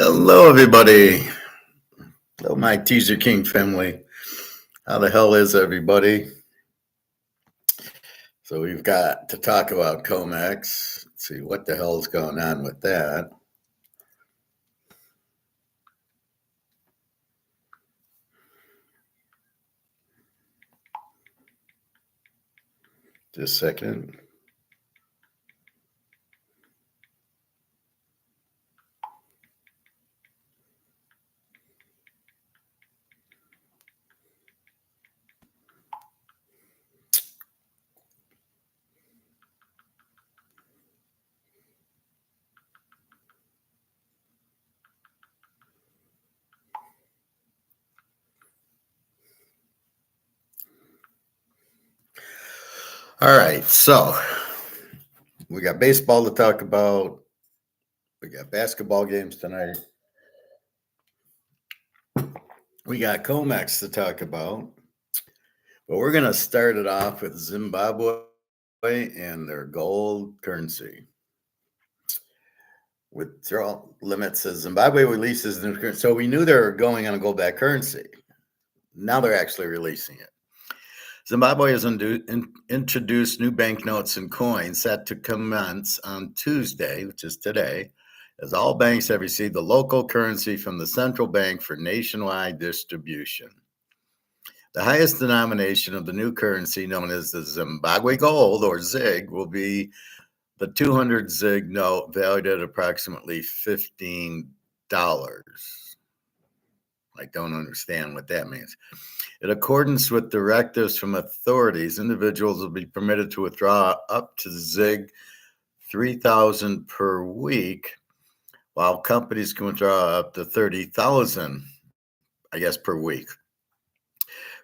Hello, everybody. Hello, my Teaser King family. How the hell is everybody? So we've got to talk about comex. Let's see what the hell is going on with that. Just a second. All right, so we got baseball to talk about. We got basketball games tonight. We got comex to talk about. But we're going to start it off with Zimbabwe and their gold currency. Withdrawal limits as Zimbabwe releases new currency. So we knew they were going on a gold-backed currency. Now they're actually releasing it. Zimbabwe has introduced new banknotes and coins set to commence on Tuesday, which is today, as all banks have received the local currency from the central bank for nationwide distribution. The highest denomination of the new currency, known as the Zimbabwe Gold, or ZiG, will be the 200 ZiG note, valued at approximately $15. I don't understand what that means. In accordance with directives from authorities, individuals will be permitted to withdraw up to ZiG 3,000 per week, while companies can withdraw up to 30,000, per week.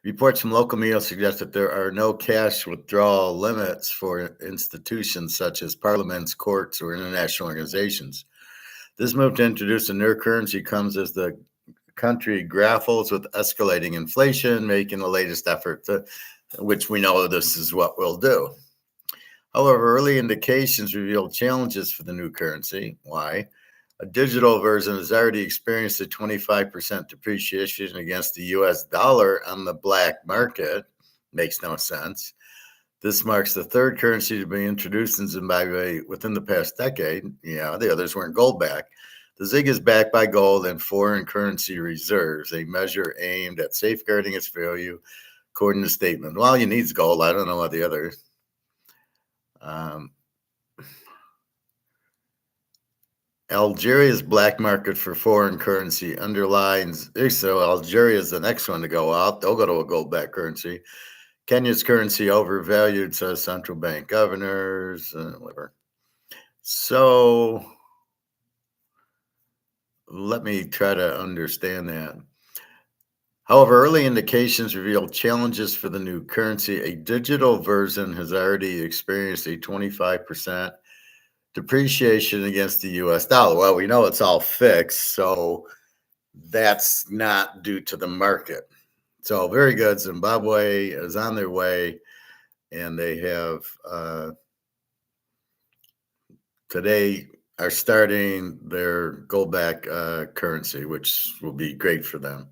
Reports from local media suggest that there are no cash withdrawal limits for institutions such as parliaments, courts, or international organizations. This move to introduce a new currency comes as the country grapples with escalating inflation, making the latest effort to, which we know this is what we'll do. However, early indications reveal challenges for the new currency. Why? A digital version has already experienced a 25% depreciation against the US dollar on the black market. Makes no sense. This marks the third currency to be introduced in Zimbabwe within the past decade. Yeah, the others weren't gold backed. The ZiG is backed by gold and foreign currency reserves, a measure aimed at safeguarding its value, according to the statement. Well, you need gold. I don't know what the others. Algeria's black market for foreign currency underlines, so Algeria is the next one to go out. They'll go to a gold-backed currency. Kenya's currency overvalued, says central bank governors, whatever. So let me try to understand that. However, early indications reveal challenges for the new currency. A digital version has already experienced a 25% depreciation against the US dollar. Well, we know it's all fixed, so that's not due to the market. So very good. Zimbabwe is on their way, and they have today are starting their gold-backed currency, which will be great for them.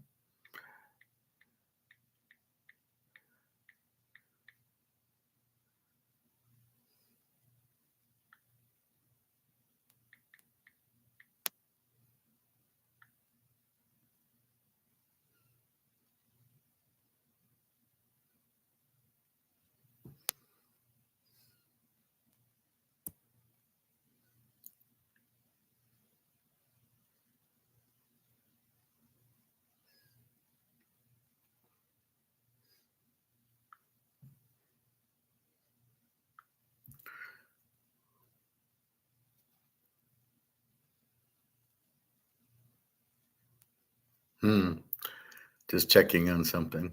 Just checking on something.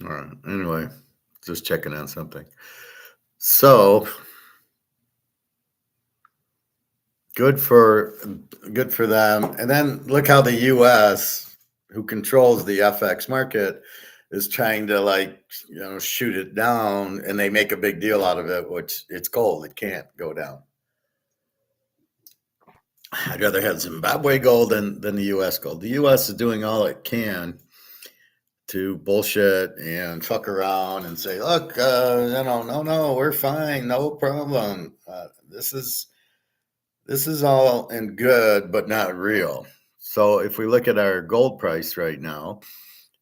All right. Anyway, just checking on something. So good for them. And then look how the U.S. who controls the FX market is trying to, like, shoot it down, and they make a big deal out of it, which it's gold. It can't go down. I'd rather have Zimbabwe gold than the U.S. gold. The U.S. is doing all it can to bullshit and fuck around and say, look, no, we're fine, no problem. This is all in good, but not real. So if we look at our gold price right now,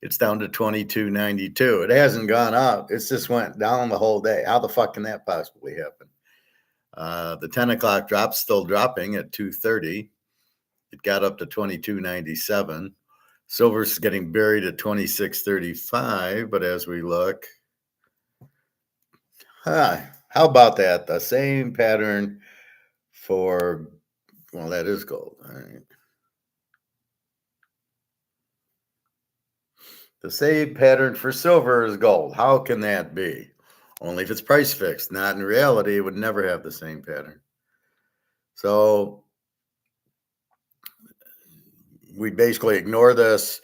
it's down to $22.92. It hasn't gone up. It's just went down the whole day. How the fuck can that possibly happen? The 10 o'clock drop's still dropping at 2:30. It got up to 22.97. Silver's getting buried at 26.35. But as we look, how about that? The same pattern for, well, that is gold. All right. The same pattern for silver is gold. How can that be? Only if it's price fixed. Not in reality, it would never have the same pattern. So we basically ignore this.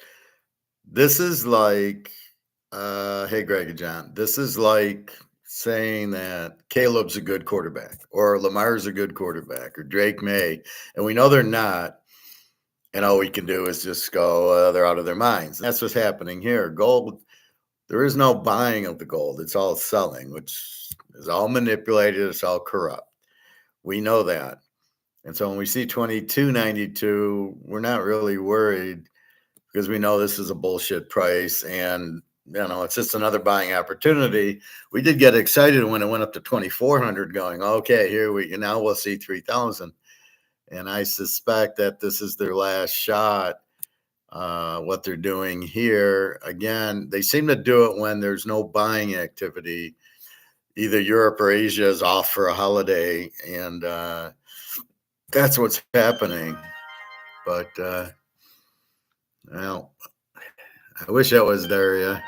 This is like, hey, Greg and John, this is like saying that Caleb's a good quarterback or Lamar's a good quarterback or Drake May, and we know they're not. And all we can do is just go, they're out of their minds. That's what's happening here. Gold, there is no buying of the gold. It's all selling, which is all manipulated. It's all corrupt. We know that. And so when we see 22.92, we're not really worried because we know this is a bullshit price. And, it's just another buying opportunity. We did get excited when it went up to 2,400 going, okay, now we'll see 3,000. And I suspect that this is their last shot. What they're doing here, again, they seem to do it when there's no buying activity. Either Europe or Asia is off for a holiday, and that's what's happening. But, well, I wish that was Daria.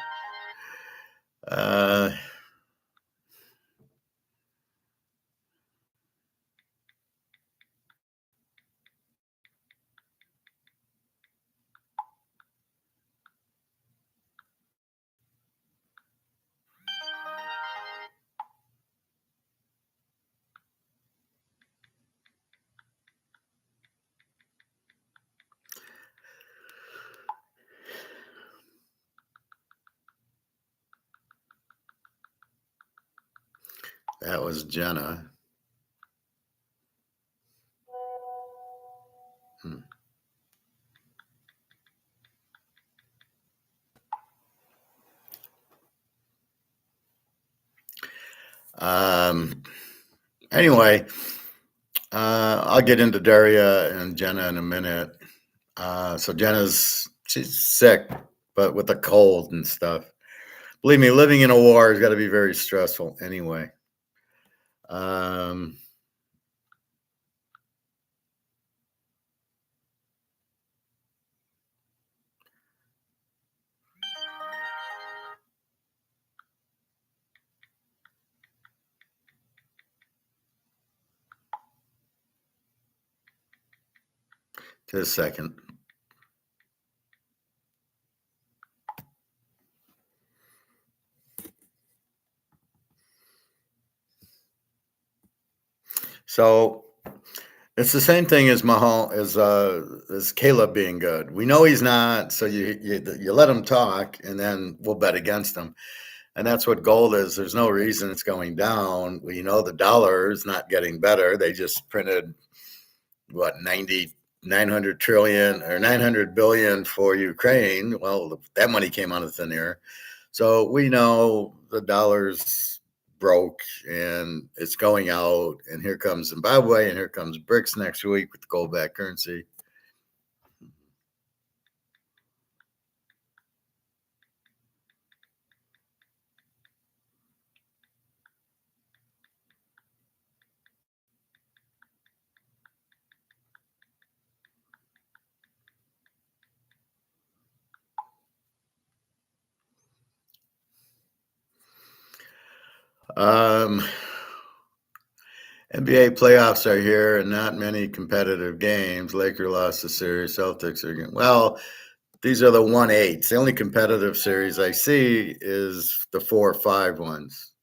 That was Jenna. Anyway, I'll get into Daria and Jenna in a minute. So she's sick, but with a cold and stuff. Believe me, living in a war has got to be very stressful anyway. Just a second. So it's the same thing as as Caleb being good. We know he's not, so you let him talk, and then we'll bet against him. And that's what gold is. There's no reason it's going down. We know the dollar is not getting better. They just printed 900 trillion or 900 billion for Ukraine. Well, that money came out of thin air. So we know the dollar's broke and it's going out. And here comes Zimbabwe and here comes BRICS next week with the gold-backed currency. NBA playoffs are here and not many competitive games. Lakers lost the series. Celtics are getting, well, These are the 1/8s. The only competitive series I see is the 4-5 ones.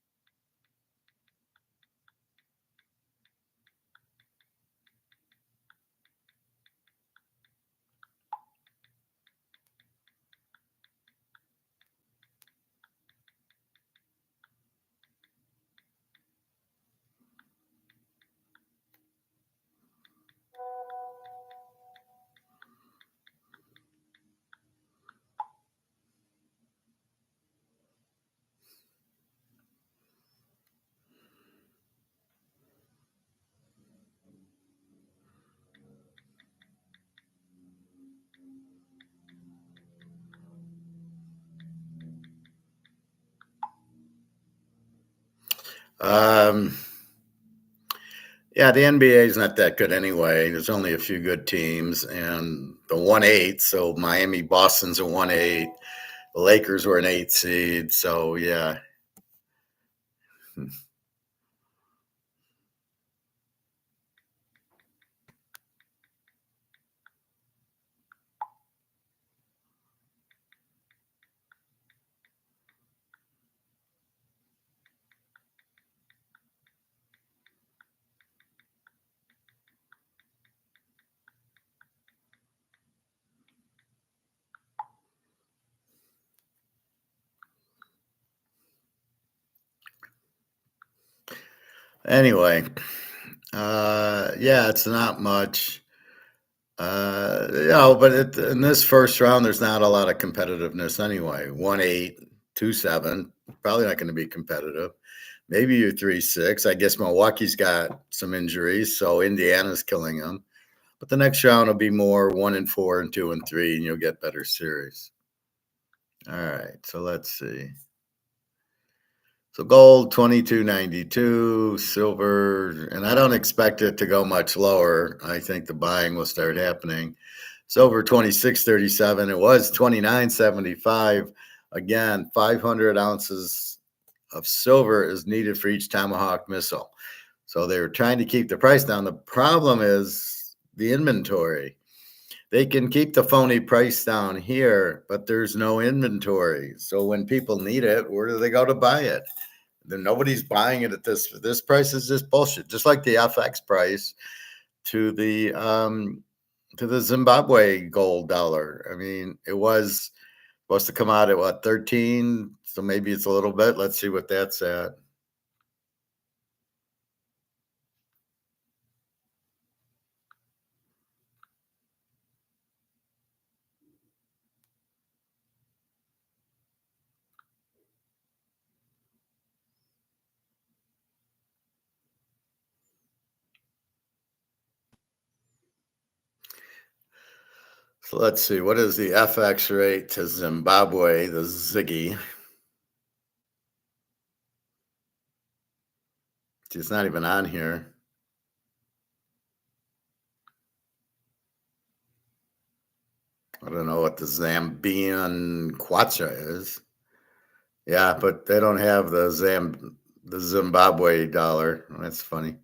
Um, yeah, the NBA is not that good anyway. There's only a few good teams, and the 1/8. So Miami, Boston's a 1/8. The Lakers were an 8 seed. So yeah. Anyway, yeah, it's not much. But in this first round, there's not a lot of competitiveness anyway. 1/8, 2-7, probably not going to be competitive. Maybe you're 3-6. I guess Milwaukee's got some injuries, so Indiana's killing them. But the next round will be more 1-4 and 2-3, and you'll get better series. All right, so let's see. So gold 22.92, silver, and I don't expect it to go much lower. I think the buying will start happening. Silver 26.37. It was 29.75. Again, 500 ounces of silver is needed for each Tomahawk missile. So they're trying to keep the price down. The problem is the inventory. They can keep the phony price down here, but there's no inventory. So when people need it, where do they go to buy it? Then nobody's buying it at this price is just bullshit. Just like the FX price to the Zimbabwe gold dollar. I mean, it was supposed to come out at what, 13? So maybe it's a little bit. Let's see what that's at. So let's see. What is the FX rate to Zimbabwe, the Ziggy? It's not even on here. I don't know what the Zambian kwacha is. Yeah, but they don't have the Zimbabwe dollar. That's funny.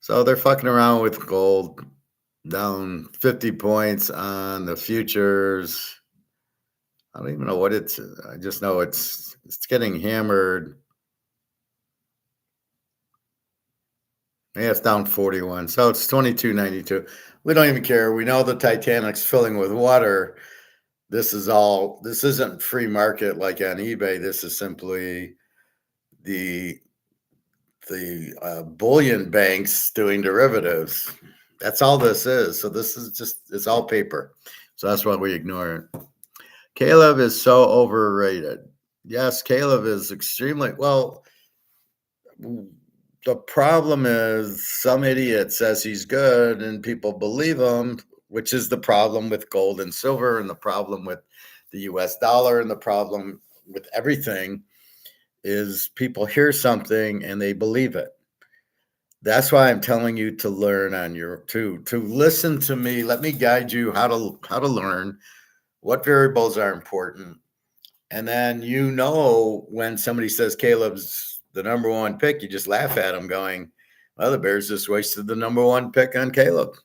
So they're fucking around with gold, down 50 points on the futures. I don't even know what it's. I just know it's getting hammered. Yeah, it's down 41. So it's 22.92. We don't even care. We know the Titanic's filling with water. This isn't free market like on eBay. This is simply the bullion banks doing derivatives. That's all this is. So this is just, it's all paper. So that's why we ignore it. Caleb is so overrated. Yes, Caleb is extremely well. The problem is some idiot says he's good and people believe him, which is the problem with gold and silver and the problem with the US dollar and the problem with everything is people hear something and they believe it. That's why I'm telling you to learn on your to listen to me. Let me guide you how to learn what variables are important. And then when somebody says Caleb's the number one pick, you just laugh at them going, Well, the Bears just wasted the number one pick on Caleb,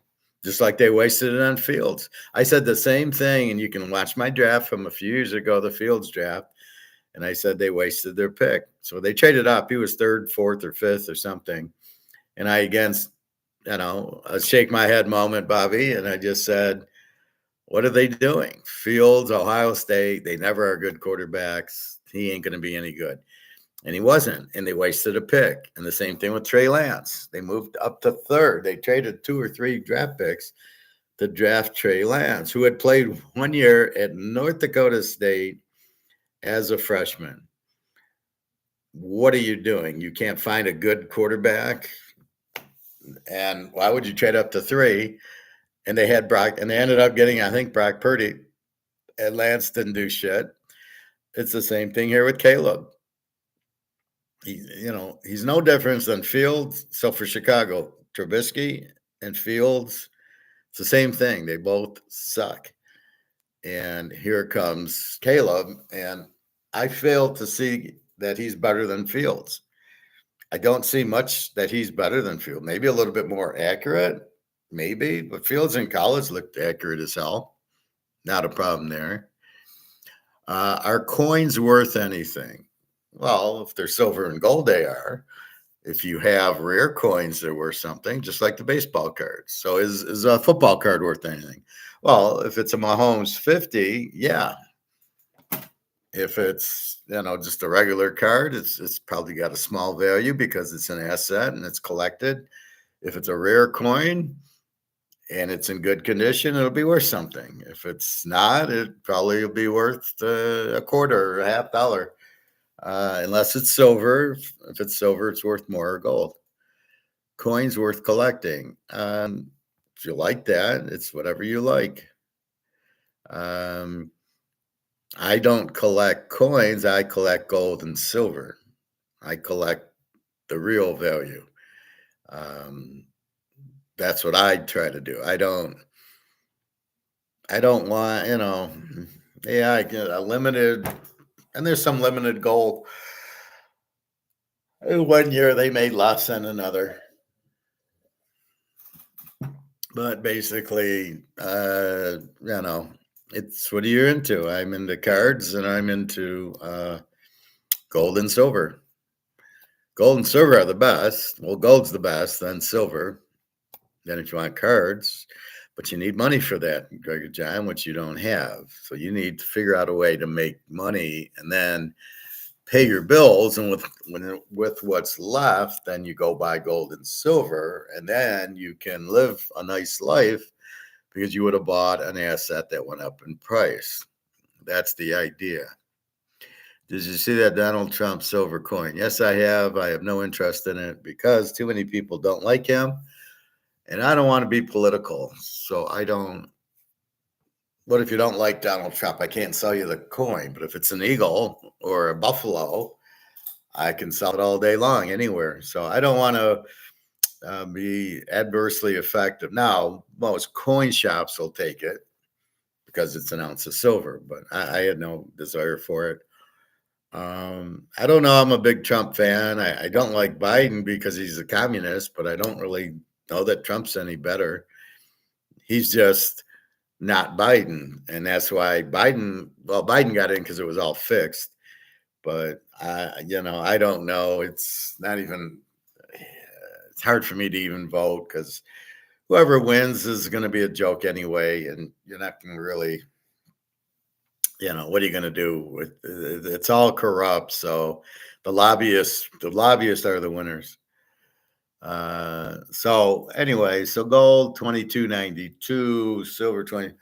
just like they wasted it on Fields. I said the same thing, and you can watch my draft from a few years ago, the Fields draft, and I said they wasted their pick. So they traded up. He was third, fourth, or fifth, or something. And I again, a shake my head moment, Bobby, and I just said, what are they doing? Fields, Ohio State, they never are good quarterbacks. He ain't going to be any good. And he wasn't, and they wasted a pick. And the same thing with Trey Lance. They moved up to third. They traded 2 or 3 draft picks to draft Trey Lance, who had played 1 year at North Dakota State as a freshman. What are you doing? You can't find a good quarterback. And why would you trade up to 3? And they had Brock, and they ended up getting, I think, Brock Purdy. And Lance didn't do shit. It's the same thing here with Caleb. He's no different than Fields. So for Chicago, Trubisky and Fields, it's the same thing. They both suck. And here comes Caleb, and I fail to see that he's better than Fields. I don't see much that he's better than Fields. Maybe a little bit more accurate, maybe, but Fields in college looked accurate as hell. Not a problem there. Are coins worth anything? Well, if they're silver and gold, they are. If you have rare coins, they're worth something, just like the baseball cards. So is a football card worth anything? Well, if it's a Mahomes 50, yeah. If it's, just a regular card, it's probably got a small value because it's an asset and it's collected. If it's a rare coin and it's in good condition, it'll be worth something. If it's not, it probably will be worth a quarter or a half dollar. Unless it's silver. If it's silver, it's worth more, or gold. Coins worth collecting. If you like that, it's whatever you like. I don't collect coins. I collect gold and silver. I collect the real value. That's what I try to do. I don't want, I get a limited, and there's some limited gold. 1 year they made less than another. But basically, it's what are you into? I'm into cards, and I'm into gold and silver. Gold and silver are the best. Well, gold's the best, then silver. Then if you want cards, but you need money for that, Gregor John, which you don't have. So you need to figure out a way to make money and then pay your bills. And with what's left, then you go buy gold and silver, and then you can live a nice life because you would have bought an asset that went up in price. That's the idea. Did you see that Donald Trump silver coin? Yes, I have. I have no interest in it because too many people don't like him. And I don't want to be political. So I don't. What if you don't like Donald Trump? I can't sell you the coin. But if it's an eagle or a buffalo, I can sell it all day long anywhere. So I don't want to be adversely affected. Now, most coin shops will take it because it's an ounce of silver. But I had no desire for it. I don't know. I'm a big Trump fan. I don't like Biden because he's a communist, but I don't really know that Trump's any better. He's just not Biden. And that's why Biden got in because it was all fixed. But, I don't know. It's not even, it's hard for me to even vote because whoever wins is going to be a joke anyway. And you're not going to really, what are you going to do? It's all corrupt. So the lobbyists are the winners. So anyway, so gold 22.92, silver 20.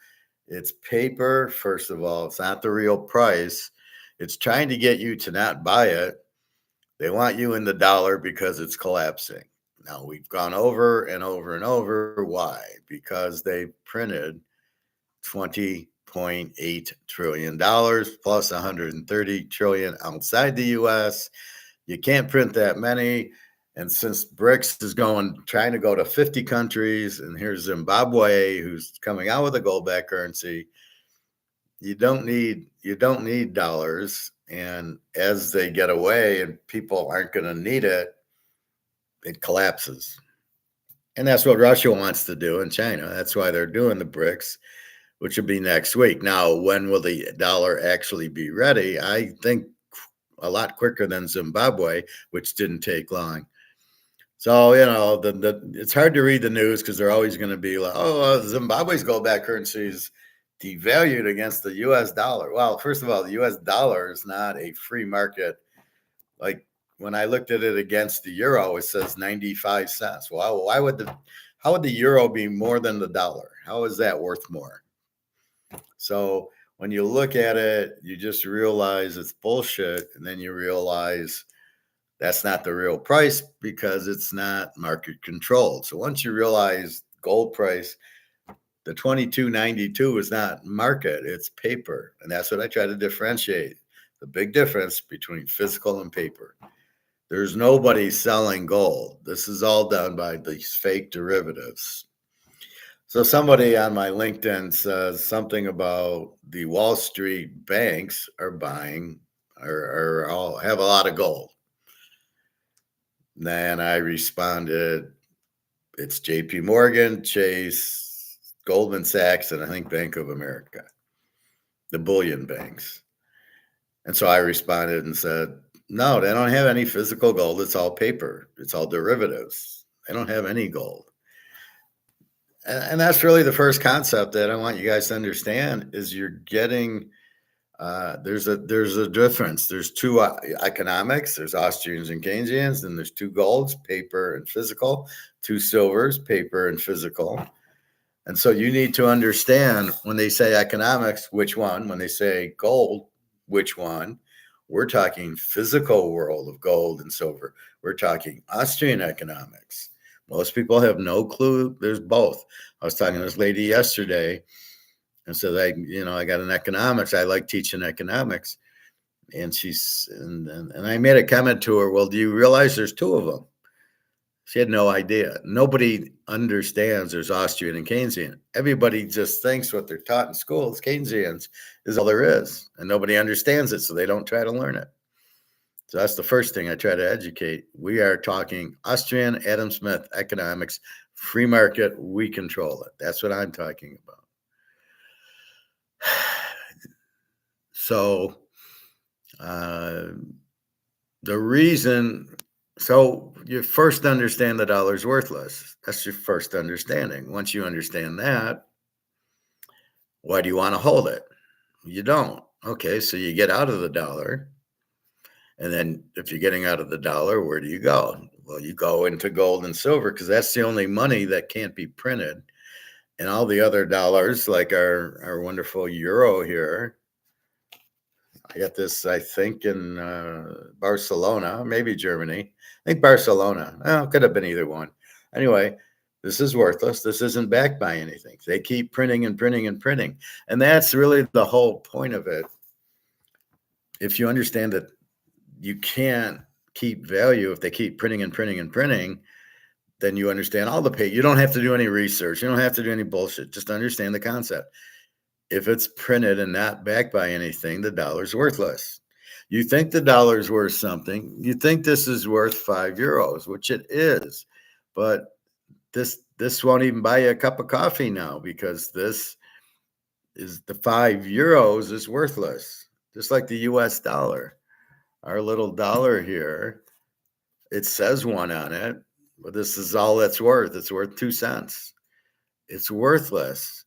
It's paper. First of all, it's not the real price. It's trying to get you to not buy it. They want you in the dollar because it's collapsing. Now we've gone over and over and over. Why? Because they printed $20.8 trillion plus 130 trillion outside the US. You can't print that many. And since BRICS is trying to go to 50 countries, and here's Zimbabwe, who's coming out with a gold-backed currency, you don't need dollars. And as they get away and people aren't going to need it, it collapses. And that's what Russia wants to do, and China. That's why they're doing the BRICS, which will be next week. Now, when will the dollar actually be ready? I think a lot quicker than Zimbabwe, which didn't take long. So, it's hard to read the news because they're always going to be like, oh, Zimbabwe's gold-backed currency is devalued against the U.S. dollar. Well, first of all, the U.S. dollar is not a free market. Like when I looked at it against the euro, it says 95 cents. Well, how would the euro be more than the dollar? How is that worth more? So when you look at it, you just realize it's bullshit. And then you realize that's not the real price because it's not market controlled. So once you realize gold price, the 22.92 is not market, it's paper. And that's what I try to differentiate. The big difference between physical and paper. There's nobody selling gold. This is all done by these fake derivatives. So somebody on my LinkedIn says something about the Wall Street banks are buying or all have a lot of gold. Then I responded, it's JP Morgan, Chase, Goldman Sachs, and I think Bank of America, the bullion banks. And so I responded and said, no, they don't have any physical gold. It's all paper. It's all derivatives. They don't have any gold. And that's really the first concept that I want you guys to understand is you're getting there's a difference. There's two economics. There's Austrians and Keynesians, and there's two golds, paper and physical, two silvers, paper and physical. And so you need to understand when they say economics, which one? When they say gold, which one? We're talking physical world of gold and silver. We're talking Austrian economics. Most people have no clue. There's both. I was talking to this lady yesterday and said, I got an economics. I like teaching economics. And and I made a comment to her, well, do you realize there's two of them? She had no idea. Nobody understands there's Austrian and Keynesian. Everybody just thinks what they're taught in school is Keynesians is all there is. And nobody understands it, so they don't try to learn it. So that's the first thing I try to educate. We are talking Austrian, Adam Smith, economics, free market, we control it. That's what I'm talking about. So the reason, so you first understand the dollar's worthless. That's your first understanding. Once you understand that, why do you want to hold it? You don't. Okay, so you get out of the dollar. And then if you're getting out of the dollar, where do you go? Well, you go into gold and silver because that's the only money that can't be printed. And all the other dollars, like our wonderful euro here, I got this, I think, in Barcelona, maybe Germany. I think Barcelona. Well, it could have been either one. Anyway, this is worthless. This isn't backed by anything. They keep printing and printing and printing. And that's really the whole point of it. If you understand that you can't keep value if they keep printing and printing and printing, then you understand all the pay. You don't have to do any research. You don't have to do any bullshit. Just understand the concept. If it's printed and not backed by anything, the dollar's worthless. You think the dollar's worth something. You think this is worth €5, which it is. But this won't even buy you a cup of coffee now because this is the €5 is worthless. Just like the US dollar. Our little dollar here, it says one on it, but this is all that's worth. It's worth 2 cents. It's worthless.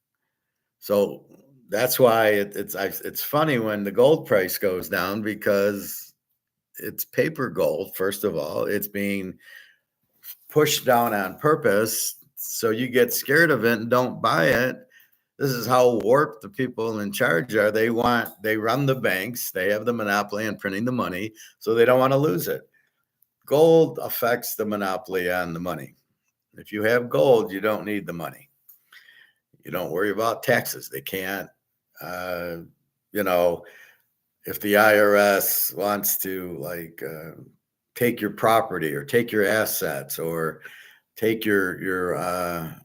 So that's why it's funny when the gold price goes down because it's paper gold. First of all, it's being pushed down on purpose. So you get scared of it and don't buy it. This is how warped the people in charge are. They run the banks. They have the monopoly on printing the money, so they don't want to lose it. Gold affects the monopoly on the money. If you have gold, you don't need the money. You don't worry about taxes. They can't, if the IRS wants to take your property or take your assets or take your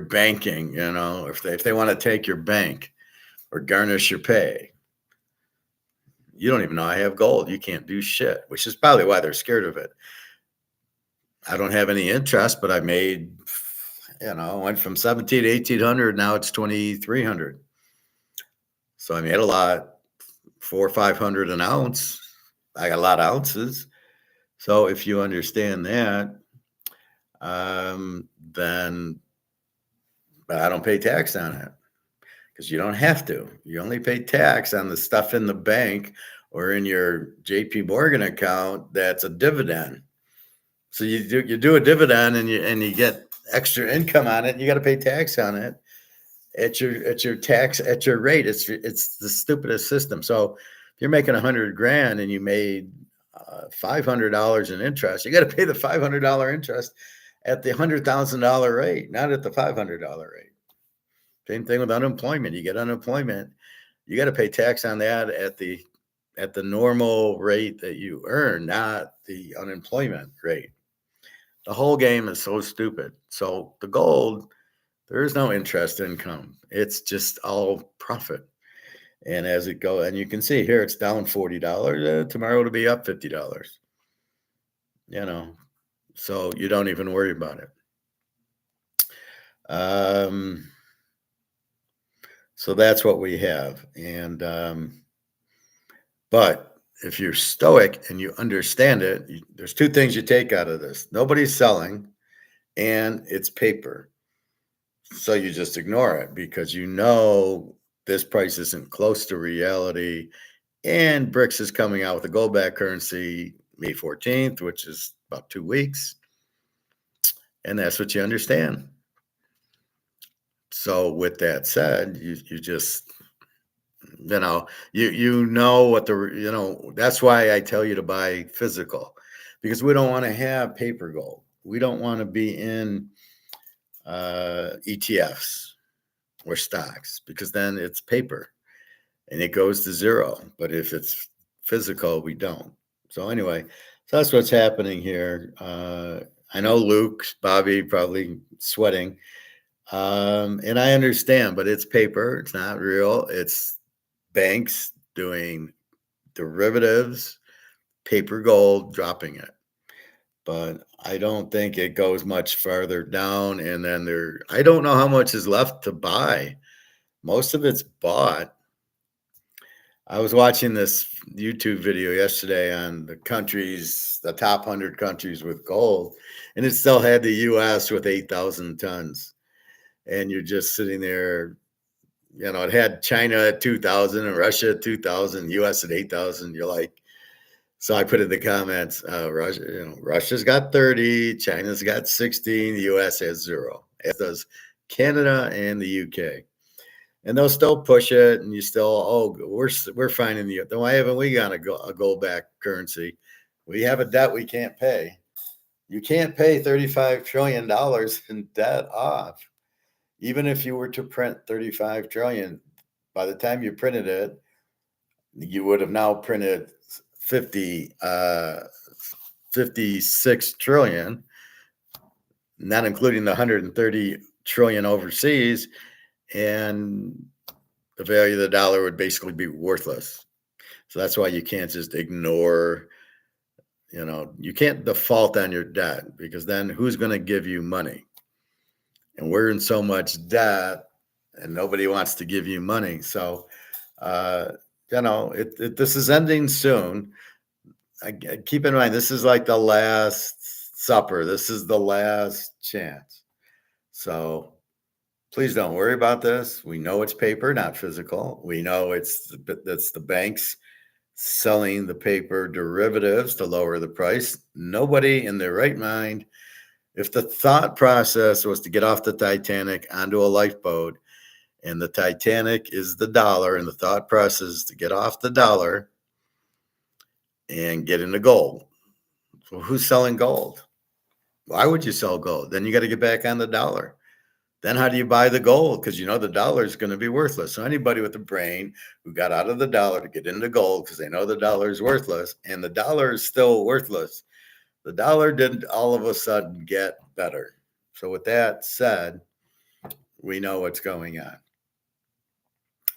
banking, if they want to take your bank or garnish your pay, you don't even know I have gold. You can't do shit, which is probably why they're scared of it. I don't have any interest, but I made, went from 17 to 1800. Now it's 2300. So I made a lot, 400 or 500 an ounce. I got a lot of ounces. So if you understand that, then, but I don't pay tax on it because you don't have to. You only pay tax on the stuff in the bank or in your JP Morgan account that's a dividend. So you do a dividend and you get extra income on it. And you got to pay tax on it at your tax at your rate. It's the stupidest system. So if you're making 100 grand and you made $500 in interest, you got to pay the $500 interest at the $100,000 rate, not at the $500 rate. Same thing with unemployment. You get unemployment, you got to pay tax on that at the normal rate that you earn, not the unemployment rate. The whole game is so stupid. So the gold, there is no interest income. It's just all profit. And as it goes, and you can see here, it's down $40. Tomorrow it'll be up $50. So you don't even worry about it. So that's what we have. And but if you're stoic and you understand it, there's two things you take out of this. Nobody's selling, and it's paper. So you just ignore it because this price isn't close to reality. And BRICS is coming out with a gold-backed currency May 14th, which is about 2 weeks. And that's what you understand. So with that said, you just, you know what that's why I tell you to buy physical, because we don't want to have paper gold. We don't want to be in ETFs or stocks, because then it's paper and it goes to zero. But if it's physical, we don't. So anyway, so that's what's happening here. I know Luke, Bobby probably sweating. And I understand, but it's paper. It's not real. It's banks doing derivatives, paper gold, dropping it. But I don't think it goes much farther down. And then I don't know how much is left to buy. Most of it's bought. I was watching this YouTube video yesterday on the top 100 countries with gold, and it still had the U.S. with 8,000 tons. And you're just sitting there, it had China at 2,000 and Russia at 2,000, U.S. at 8,000. You're like, so I put in the comments, Russia's got 30, China's got 16, the U.S. has 0, as does Canada and the U.K. And they'll still push it, and you still, we're finding then why haven't we got a gold-backed currency? We have a debt we can't pay. You can't pay $35 trillion in debt off. Even if you were to print 35 trillion, by the time you printed it, you would have now printed 56 trillion, not including the 130 trillion overseas, and the value of the dollar would basically be worthless. So that's why you can't just ignore, you can't default on your debt, because then who's going to give you money? And we're in so much debt and nobody wants to give you money. So, this is ending soon. I keep in mind, this is like the last supper. This is the last chance. So please don't worry about this. We know it's paper, not physical. We know that's the banks selling the paper derivatives to lower the price. Nobody in their right mind, if the thought process was to get off the Titanic onto a lifeboat, and the Titanic is the dollar, and the thought process is to get off the dollar and get into gold. So who's selling gold? Why would you sell gold? Then you got to get back on the dollar. Then how do you buy the gold? Because the dollar is going to be worthless. So anybody with a brain who got out of the dollar to get into gold because they know the dollar is worthless, and the dollar is still worthless, the dollar didn't all of a sudden get better. So with that said, we know what's going on.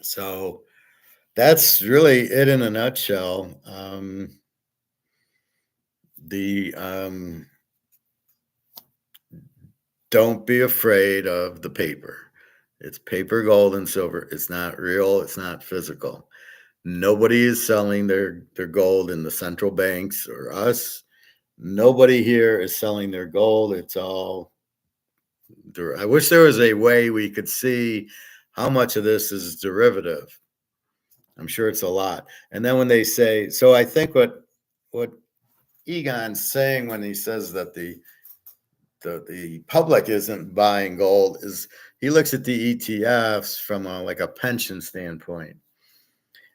So that's really it in a nutshell. Don't be afraid of the paper. It's paper, gold, and silver. It's not real. It's not physical. Nobody is selling their gold in the central banks or us. Nobody here is selling their gold. It's all I wish there was a way we could see how much of this is derivative. I'm sure it's a lot. And then when they say, so I think what Egon's saying when he says that the public isn't buying gold is he looks at the ETFs from like a pension standpoint.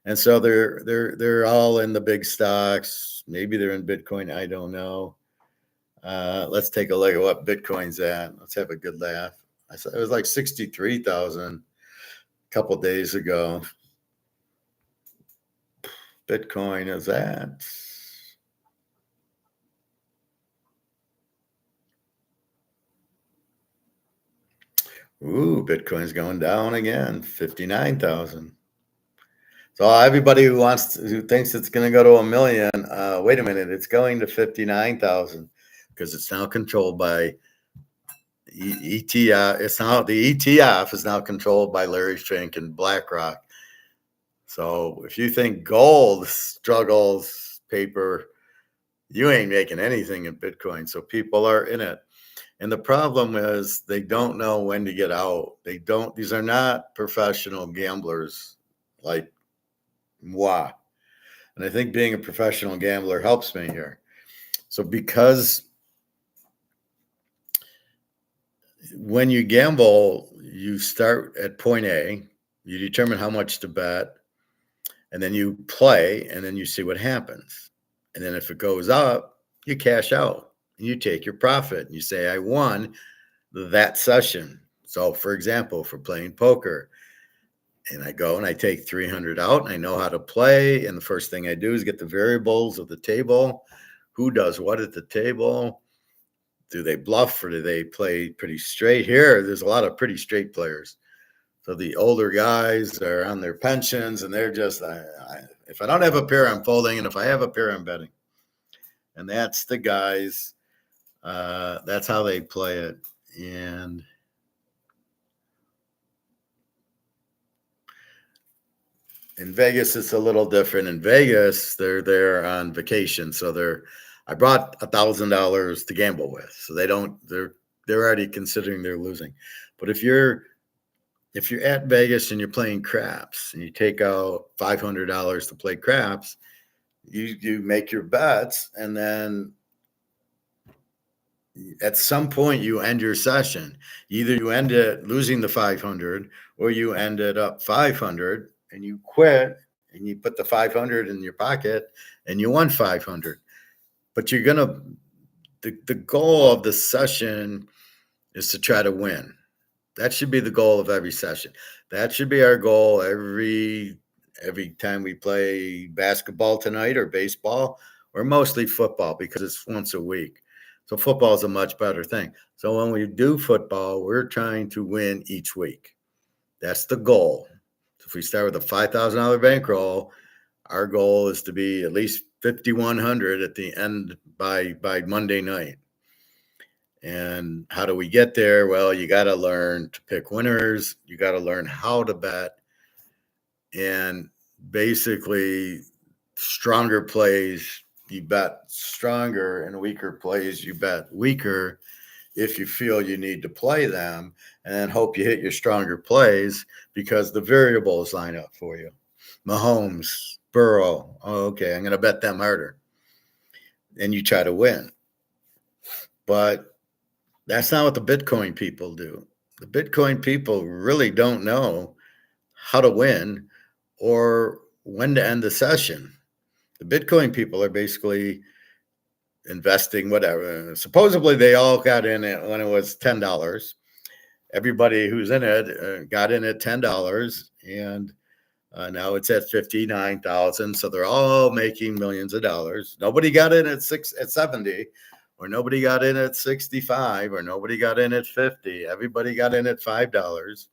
And so they're all in the big stocks. Maybe they're in Bitcoin. I don't know. Let's take a look at what Bitcoin's at. Let's have a good laugh. I saw it was like 63,000 a couple days ago. Bitcoin is at Bitcoin's going down again, 59,000. So everybody who thinks it's going to go to 1 million, wait a minute, it's going to 59,000 because it's now controlled by ETF. It's now the ETF is now controlled by Larry Fink and BlackRock. So if you think gold struggles paper, you ain't making anything in Bitcoin. So people are in it. And the problem is they don't know when to get out. These are not professional gamblers like moi. And I think being a professional gambler helps me here. So because when you gamble, you start at point A, you determine how much to bet, and then you play, and then you see what happens. And then if it goes up, you cash out and you take your profit and you say, I won that session. So for example, for playing poker, and I go and I take 300 out and I know how to play. And the first thing I do is get the variables of the table. Who does what at the table? Do they bluff or do they play pretty straight? Here, there's a lot of pretty straight players. So the older guys are on their pensions and they're just, if I don't have a pair, I'm folding. And if I have a pair, I'm betting. And that's the guys. That's how they play it. And in Vegas, it's a little different. In Vegas, they're there on vacation. So I brought $1,000 to gamble with. So they're already considering they're losing. But if you're at Vegas and you're playing craps and you take out $500 to play craps, you make your bets, and then at some point you end your session. Either you end it losing the 500 or you ended up 500 and you quit and you put the 500 in your pocket and you won 500. But the goal of the session is to try to win. That should be the goal of every session. That should be our goal every time we play basketball tonight or baseball, or mostly football because it's once a week. So football is a much better thing. So when we do football, we're trying to win each week. That's the goal. So if we start with a $5,000 bankroll, our goal is to be at least 5,100 at the end by Monday night. And how do we get there? Well, you got to learn to pick winners. You got to learn how to bet. And basically, stronger plays, you bet stronger, and weaker plays, you bet weaker if you feel you need to play them, and then hope you hit your stronger plays because the variables line up for you. Mahomes, Burrow, okay, I'm going to bet them harder. And you try to win. But that's not what the Bitcoin people do. The Bitcoin people really don't know how to win or when to end the session. The Bitcoin people are basically investing whatever. Supposedly they all got in it when it was $10. Everybody who's in it got in at $10, and now it's at 59,000. So they're all making millions of dollars. Nobody got in at 70, or nobody got in at 65, or nobody got in at 50. Everybody got in at $5.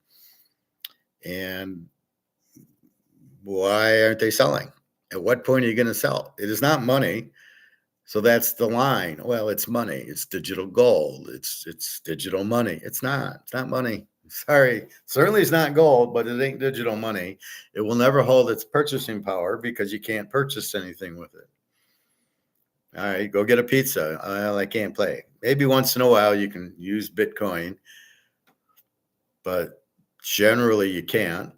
And why aren't they selling? At what point are you going to sell? It is not money. So that's the line. Well, it's money. It's digital gold. It's digital money. It's not. It's not money. Sorry. Certainly it's not gold, but it ain't digital money. It will never hold its purchasing power because you can't purchase anything with it. All right, go get a pizza. Well, I can't play. Maybe once in a while you can use Bitcoin, but generally you can't.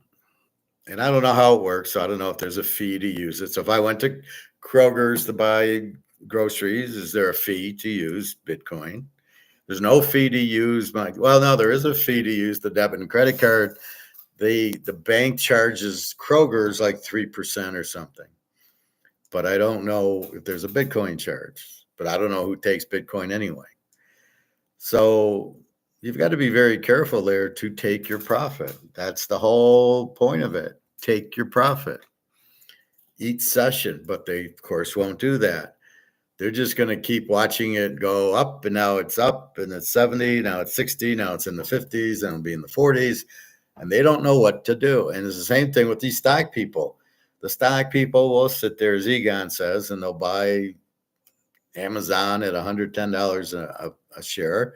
And I don't know how it works. So I don't know if there's a fee to use it. So if I went to Kroger's to buy groceries, is there a fee to use Bitcoin? There's no fee to use no, there is a fee to use the debit and credit card. The bank charges Kroger's like 3% or something. But I don't know if there's a Bitcoin charge. But I don't know who takes Bitcoin anyway. So you've got to be very careful there to take your profit. That's the whole point of it. Take your profit each session, but they, of course, won't do that. They're just going to keep watching it go up, and now it's up, and it's 70, now it's 60, now it's in the 50s, and it'll be in the 40s, and they don't know what to do. And it's the same thing with these stock people. The stock people will sit there, as Egon says, and they'll buy Amazon at $110 a share,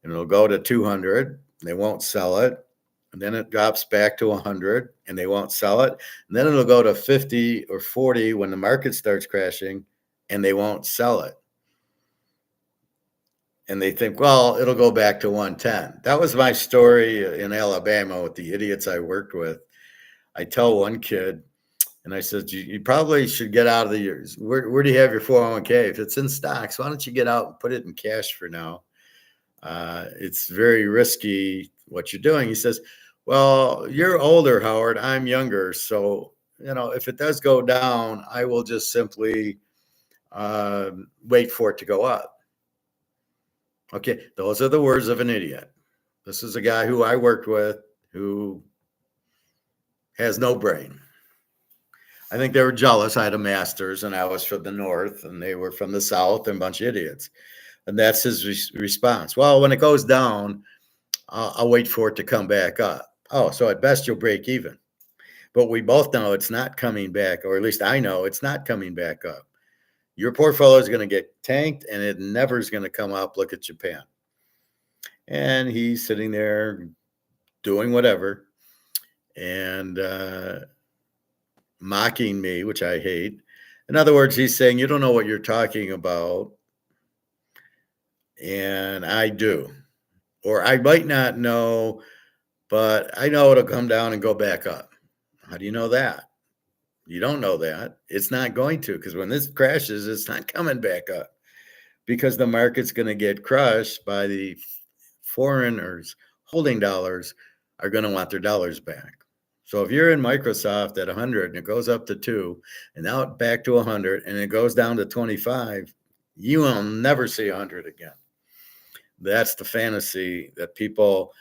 and it'll go to 200. They won't sell it. And then it drops back to 100 and they won't sell it. And then it'll go to 50 or 40 when the market starts crashing and they won't sell it. And they think, well, it'll go back to 110. That was my story in Alabama with the idiots I worked with. I tell one kid, and I said, you probably should get out of the years. Where do you have your 401k? If it's in stocks, why don't you get out and put it in cash for now? It's very risky what you're doing. He says, well, you're older, Howard. I'm younger. So, if it does go down, I will just simply wait for it to go up. Okay, those are the words of an idiot. This is a guy who I worked with who has no brain. I think they were jealous. I had a master's and I was from the North and they were from the South and a bunch of idiots. And that's his response. Well, when it goes down, I'll wait for it to come back up. Oh, so at best you'll break even. But we both know it's not coming back, or at least I know it's not coming back up. Your portfolio is going to get tanked and it never is going to come up. Look at Japan. And he's sitting there doing whatever and mocking me, which I hate. In other words, he's saying, you don't know what you're talking about. And I do. Or I might not know, but I know it'll come down and go back up. How do you know that? You don't know that. It's not going to, because when this crashes, it's not coming back up because the market's going to get crushed by the foreigners holding dollars are going to want their dollars back. So if you're in Microsoft at 100 and it goes up to 2 and now back to 100 and it goes down to 25, you will never see 100 again. That's the fantasy that people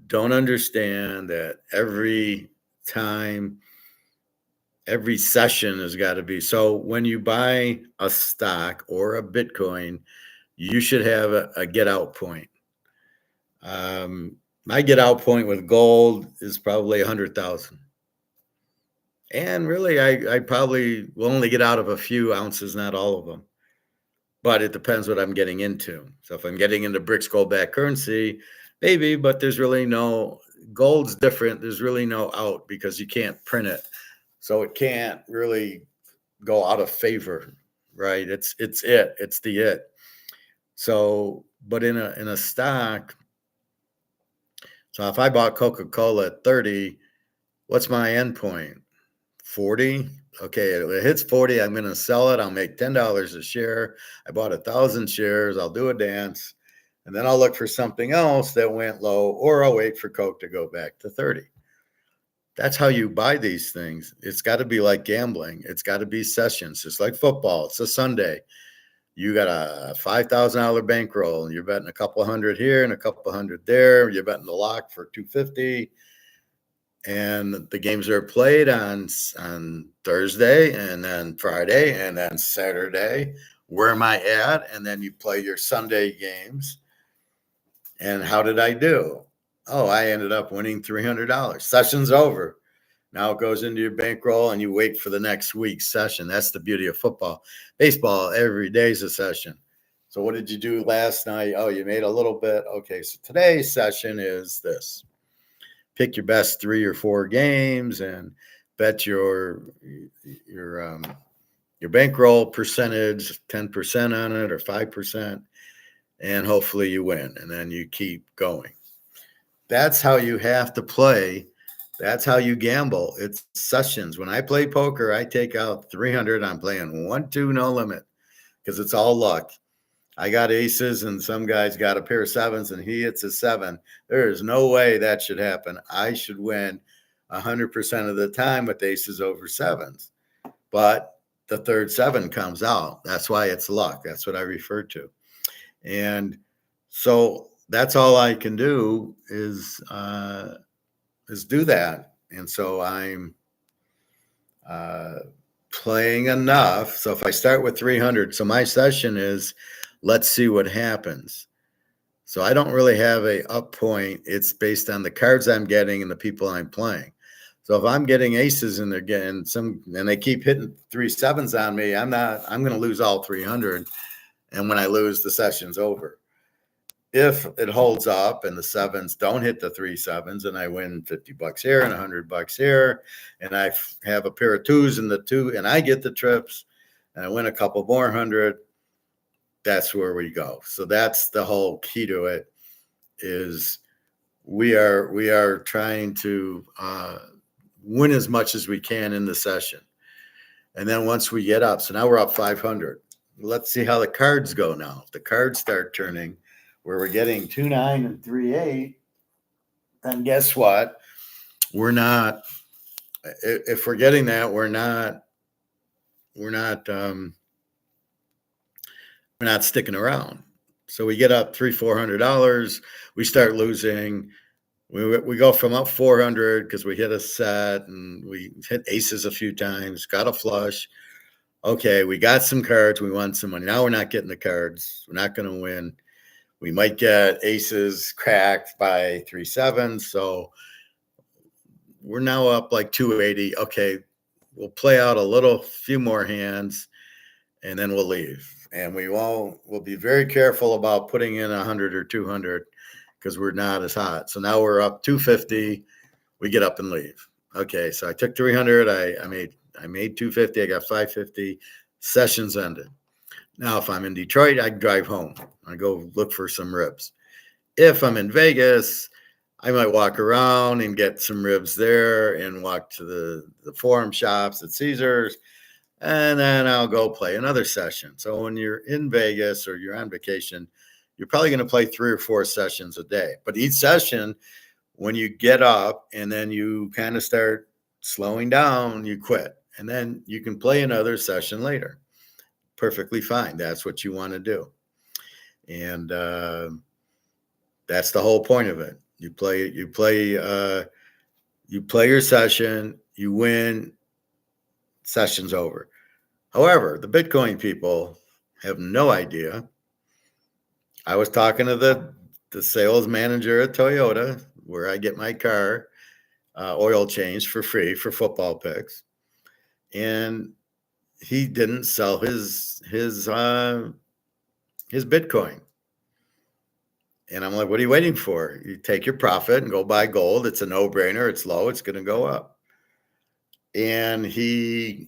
don't understand, that every time, every session has got to be. So when you buy a stock or a Bitcoin, you should have a get out point. My get out point with gold is probably 100,000. And really, I probably will only get out of a few ounces, not all of them. But it depends what I'm getting into. So if I'm getting into BRICS gold-backed currency, maybe, but there's really no, gold's different. There's really no out because you can't print it. So it can't really go out of favor, right? It's the it. So, but in a stock, so if I bought Coca-Cola at 30, what's my end point? 40? Okay, if it hits 40, I'm going to sell it. I'll make $10 a share. I bought 1,000 shares. I'll do a dance. And then I'll look for something else that went low, or I'll wait for Coke to go back to 30. That's how you buy these things. It's got to be like gambling. It's got to be sessions. It's like football. It's a Sunday. You got a $5,000 bankroll and you're betting a couple hundred here and a couple hundred there. You're betting the lock for $250. And the games are played on Thursday and then Friday and then Saturday. Where am I at? And then you play your Sunday games. And how did I do? Oh, I ended up winning $300. Session's over. Now it goes into your bankroll and you wait for the next week's session. That's the beauty of football. Baseball, every day is a session. So what did you do last night? Oh, you made a little bit. Okay, so today's session is this. Pick your best 3 or 4 games and bet your bankroll percentage, 10% on it or 5%, and hopefully you win. And then you keep going. That's how you have to play. That's how you gamble. It's sessions. When I play poker, I take out 300. I'm playing 1-2, no limit, because it's all luck. I got aces and some guy's got a pair of sevens and he hits a 7. There is no way that should happen. I should win 100% of the time with aces over 7s. But the third 7 comes out. That's why it's luck. That's what I refer to. And so that's all I can do is do that. And so I'm playing enough. So if I start with 300, so my session is, let's see what happens. So I don't really have a up point. It's based on the cards I'm getting and the people I'm playing. So if I'm getting aces and they're getting some, and they keep hitting 3 7s on me, I'm going to lose all 300. And when I lose, the session's over. If it holds up and the 7s don't hit the 3 7s and I win $50 here and $100 here, and I have a pair of 2s and the 2, and I get the trips and I win a couple more hundred, that's where we go. So that's the whole key to it, is we are trying to win as much as we can in the session. And then once we get up, so now we're up 500. Let's see how the cards go now. If the cards start turning where we're getting 2-9 and 3-8, then guess what? We're not, if we're getting that, we're not sticking around. So we get up $300-400. We start losing. We go from up 400 because we hit a set and we hit aces a few times, got a flush. Okay, we got some cards. We won some money. Now we're not getting the cards. We're not going to win. We might get aces cracked by 3 7s. So we're now up like 280. Okay, we'll play out a few more hands, and then we'll leave. And we'll be very careful about putting in 100 or 200 because we're not as hot. So now we're up 250. We get up and leave. Okay, so I took 300. I made 250. I got 550. Sessions ended. Now, if I'm in Detroit, I drive home. I go look for some ribs. If I'm in Vegas, I might walk around and get some ribs there and walk to the forum shops at Caesars. And then I'll go play another session. So when you're in Vegas or you're on vacation, you're probably going to play 3 or 4 sessions a day. But each session, when you get up and then you kind of start slowing down, you quit. And then you can play another session later. Perfectly fine. That's what you want to do. And that's the whole point of it. You play your session, you win, session's over. However, the Bitcoin people have no idea. I was talking to the sales manager at Toyota, where I get my car oil changed for free for football picks, and he didn't sell his Bitcoin. And I'm like, what are you waiting for? You take your profit and go buy gold. It's a no-brainer. It's low. It's going to go up. And he,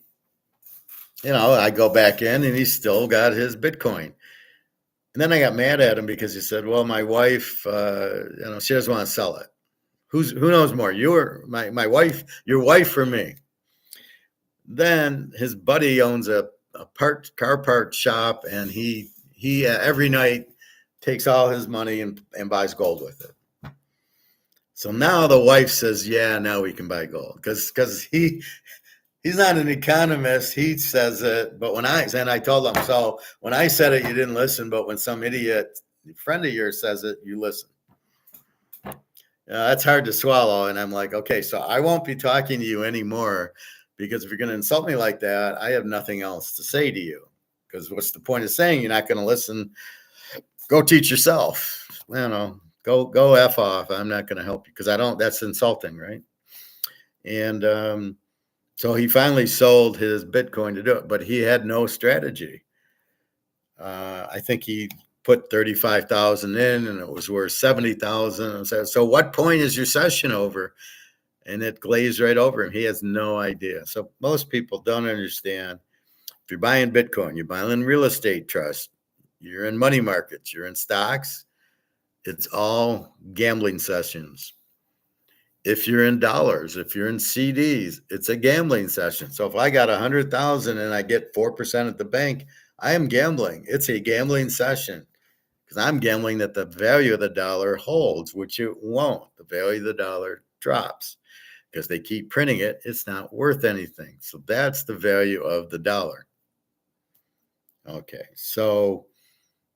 I go back in and he's still got his Bitcoin. And then I got mad at him because he said, well, my wife, she doesn't want to sell it. Who knows more? You or my wife, your wife or me? Then his buddy owns a car part shop, and he every night takes all his money and buys gold with it. So now the wife says, yeah, now we can buy gold because he's not an economist. He says it, but I told him, so when I said it, you didn't listen, but when some idiot friend of yours says it, you listen. That's hard to swallow. And I'm like, okay, so I won't be talking to you anymore, because if you're going to insult me like that, I have nothing else to say to you. Because what's the point of saying you're not going to listen? Go teach yourself. Go F off. I'm not going to help you because I don't. That's insulting, right? And so he finally sold his Bitcoin to do it, but he had no strategy. I think he put 35,000 in and it was worth 70,000. So what point is your session over? And it glazed right over him. He has no idea. So most people don't understand. If you're buying Bitcoin, you're buying real estate trust, you're in money markets, you're in stocks, it's all gambling sessions. If you're in dollars, if you're in CDs, it's a gambling session. So if I got 100,000 and I get 4% at the bank, I am gambling. It's a gambling session because I'm gambling that the value of the dollar holds, which it won't. The value of the dollar drops because they keep printing it. It's not worth anything. So that's the value of the dollar. Okay, so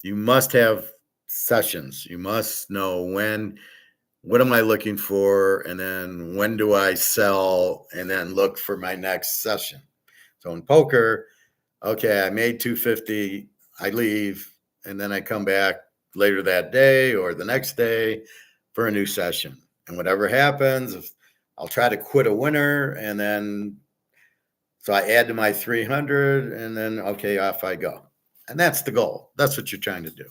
you must have sessions. You must know what am I looking for? And then when do I sell? And then look for my next session. So in poker, okay, I made 250, I leave, and then I come back later that day or the next day for a new session. And whatever happens, I'll try to quit a winner. And then, so I add to my 300 and then, okay, off I go. And that's the goal. That's what you're trying to do.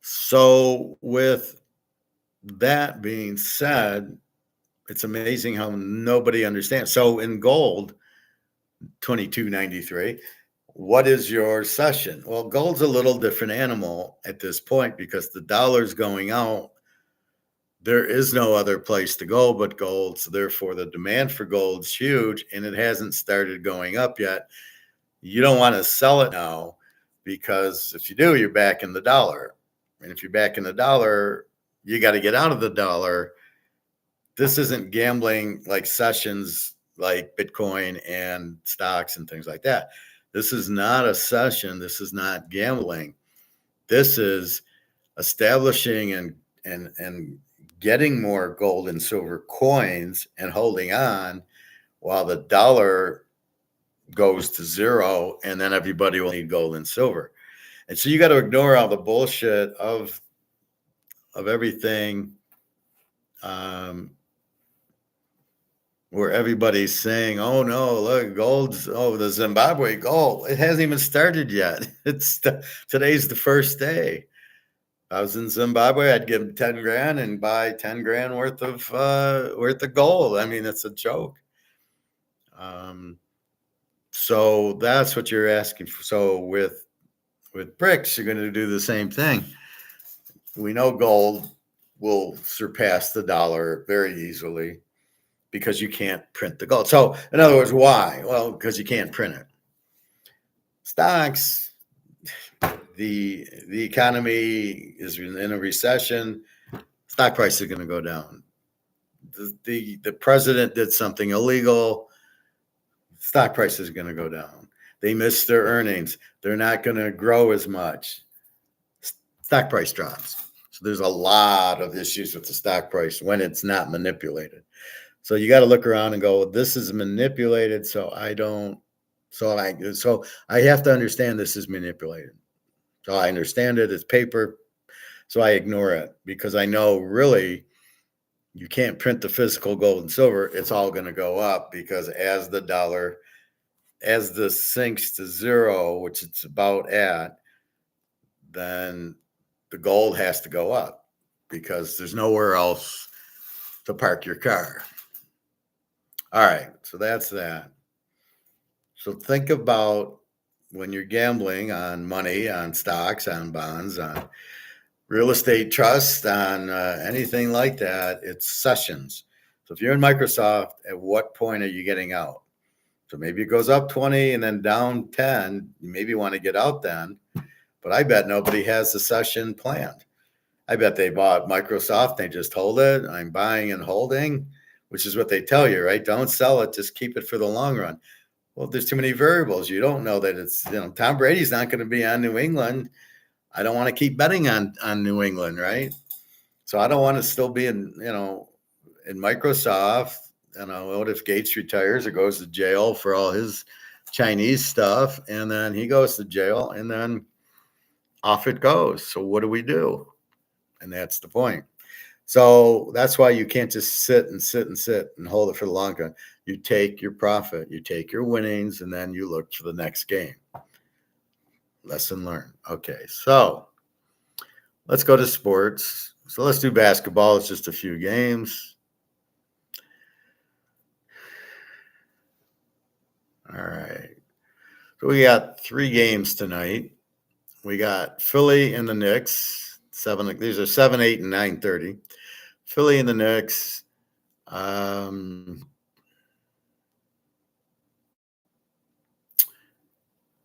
So with that being said, it's amazing how nobody understands. So in gold, 2293, what is your session? Well, gold's a little different animal at this point because the dollar's going out. There is no other place to go but gold. So therefore the demand for gold's huge and it hasn't started going up yet. You don't want to sell it now because if you do, you're back in the dollar. And if you're back in the dollar, you got to get out of the dollar. This isn't gambling like sessions like Bitcoin and stocks and things like that. This is not a session. This is not gambling. This is establishing and getting more gold and silver coins and holding on while the dollar goes to zero, and then everybody will need gold and silver. And so you got to ignore all the bullshit of everything where everybody's saying, oh no, look, gold's, oh, the Zimbabwe gold, it hasn't even started yet. Today's the first day. If I was in Zimbabwe, I'd give 10 grand and buy 10 grand worth of gold. I mean, it's a joke. So that's what you're asking for. So with BRICS, you're going to do the same thing. We know gold will surpass the dollar very easily because you can't print the gold. So in other words, why? Well, because you can't print it. Stocks, the economy is in a recession. Stock prices are going to go down. The president did something illegal. Stock prices are going to go down. They missed their earnings. They're not going to grow as much. Stock price drops. So there's a lot of issues with the stock price when it's not manipulated. So you got to look around and go, this is manipulated. So I have to understand this is manipulated. So I understand it. It's paper. So I ignore it because I know really you can't print the physical gold and silver. It's all going to go up because as this sinks to zero, which it's about at, then the gold has to go up because there's nowhere else to park your car. All right, so that's that. So think about when you're gambling on money, on stocks, on bonds, on real estate trust, on anything like that, it's sessions. So if you're in Microsoft, at what point are you getting out? So maybe it goes up 20 and then down 10. You maybe want to get out then. But I bet nobody has the session planned. I bet they bought Microsoft. They just hold it. I'm buying and holding, which is what they tell you, right? Don't sell it. Just keep it for the long run. Well, there's too many variables. You don't know that it's, Tom Brady's not going to be on New England. I don't want to keep betting on New England, right? So I don't want to still be in Microsoft. What if Gates retires or goes to jail for all his Chinese stuff? And then he goes to jail and then off it goes. So what do we do? And that's the point. So that's why you can't just sit and hold it for the long run. You take your profit, you take your winnings, and then you look for the next game. Lesson learned. Okay, so let's go to sports. So let's do basketball. It's just a few games. All right. So we got 3 games tonight. We got Philly and the Knicks. These are 7, 8, and 9:30. Philly and the Knicks.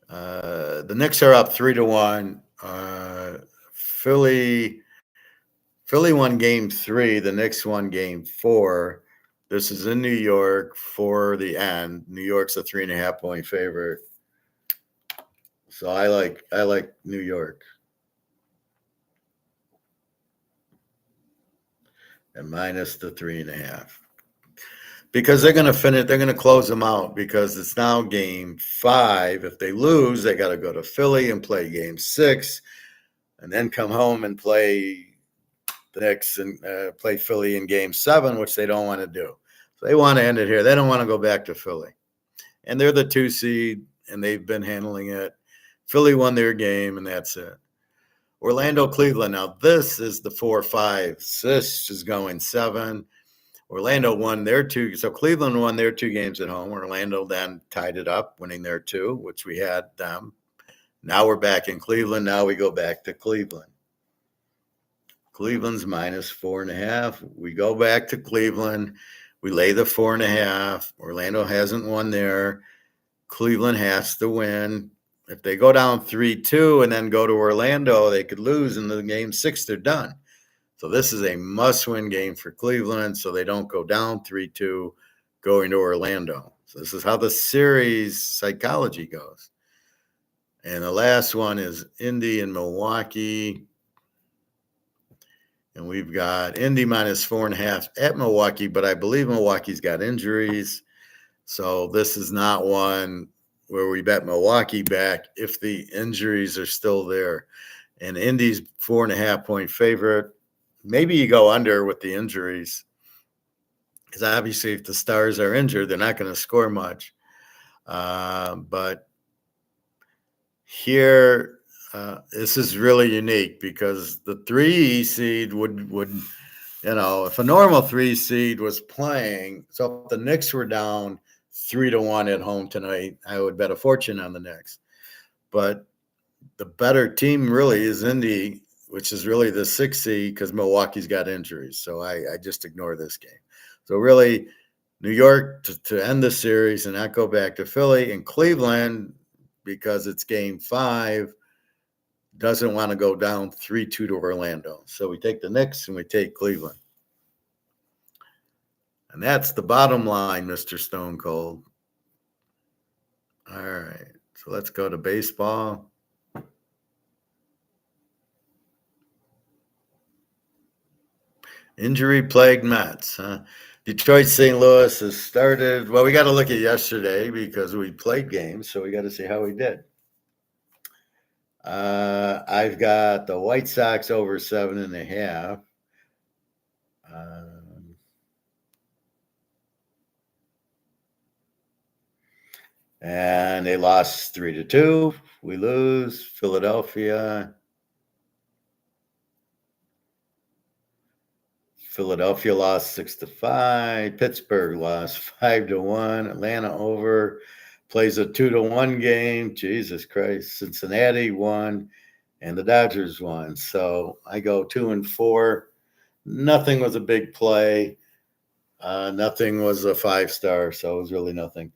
The Knicks are up 3-1. Philly won game 3. The Knicks won game 4. This is in New York for the end. New York's a 3.5 point favorite. So I like New York. And minus the 3.5. Because they're going to finish, they're going to close them out because it's now game 5. If they lose, they got to go to Philly and play game 6, and then come home and play the Knicks and play Philly in game 7, which they don't want to do. So they want to end it here. They don't want to go back to Philly. And they're the 2 seed, and they've been handling it. Philly won their game, and that's it. Orlando, Cleveland. Now, this is the 4-5. This is going 7. Orlando won their 2. So Cleveland won their 2 games at home. Orlando then tied it up, winning their 2, which we had them. Now we're back in Cleveland. Now we go back to Cleveland. Cleveland's minus 4.5. We go back to Cleveland. We lay the 4.5. Orlando hasn't won there. Cleveland has to win. If they go down 3-2 and then go to Orlando, they could lose in the game 6. They're done. So this is a must-win game for Cleveland, so they don't go down 3-2 going to Orlando. So this is how the series psychology goes. And the last one is Indy and Milwaukee. And we've got Indy minus 4.5 at Milwaukee, but I believe Milwaukee's got injuries. So this is not one where we bet Milwaukee back if the injuries are still there. And Indy's 4.5 point favorite. Maybe you go under with the injuries, because obviously if the stars are injured, they're not going to score much. But here, this is really unique because the 3 seed would if a normal 3 seed was playing, so if the Knicks were down 3-1 at home tonight, I would bet a fortune on the Knicks. But the better team really is Indy, which is really the 6 seed because Milwaukee's got injuries. So I just ignore this game. So really, New York to end the series and not go back to Philly, and Cleveland, because it's game 5, doesn't want to go down 3-2 to Orlando. So we take the Knicks and we take Cleveland. And that's the bottom line, Mr. Stone Cold. All right. So let's go to baseball. Injury-plagued Mets. Detroit St. Louis has started. Well, we got to look at yesterday because we played games, so we got to see how we did. I've got the White Sox over 7.5. And they lost 3-2. We lose. Philadelphia lost 6-5. Pittsburgh lost 5-1. Atlanta over. Plays a 2-1 game. Jesus Christ. Cincinnati won. And the Dodgers won. So I go 2-4. Nothing was a big play. Nothing was a 5-star. So it was really nothing.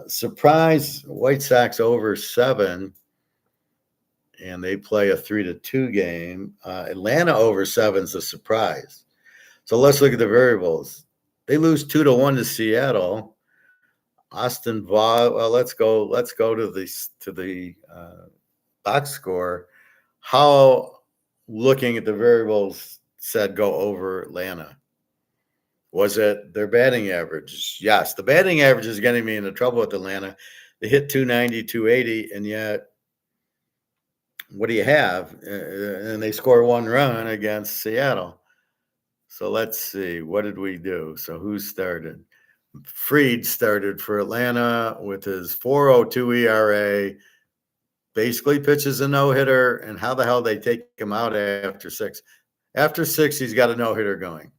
Surprise, White Sox over 7. And they play a 3-2 game. Atlanta over 7 is a surprise. So let's look at the variables. They lose 2-1 to Seattle. Austin Vaugh. Well, let's go to the box score. How, looking at the variables, said go over Atlanta? Was it their batting average? Yes, the batting average is getting me into trouble with Atlanta. They hit 290, 280, and yet what do you have? And they score 1 run against Seattle. So let's see. What did we do? So who started? Fried started for Atlanta with his 4.02 ERA, basically pitches a no-hitter, and how the hell they take him out after 6? After 6, he's got a no-hitter going.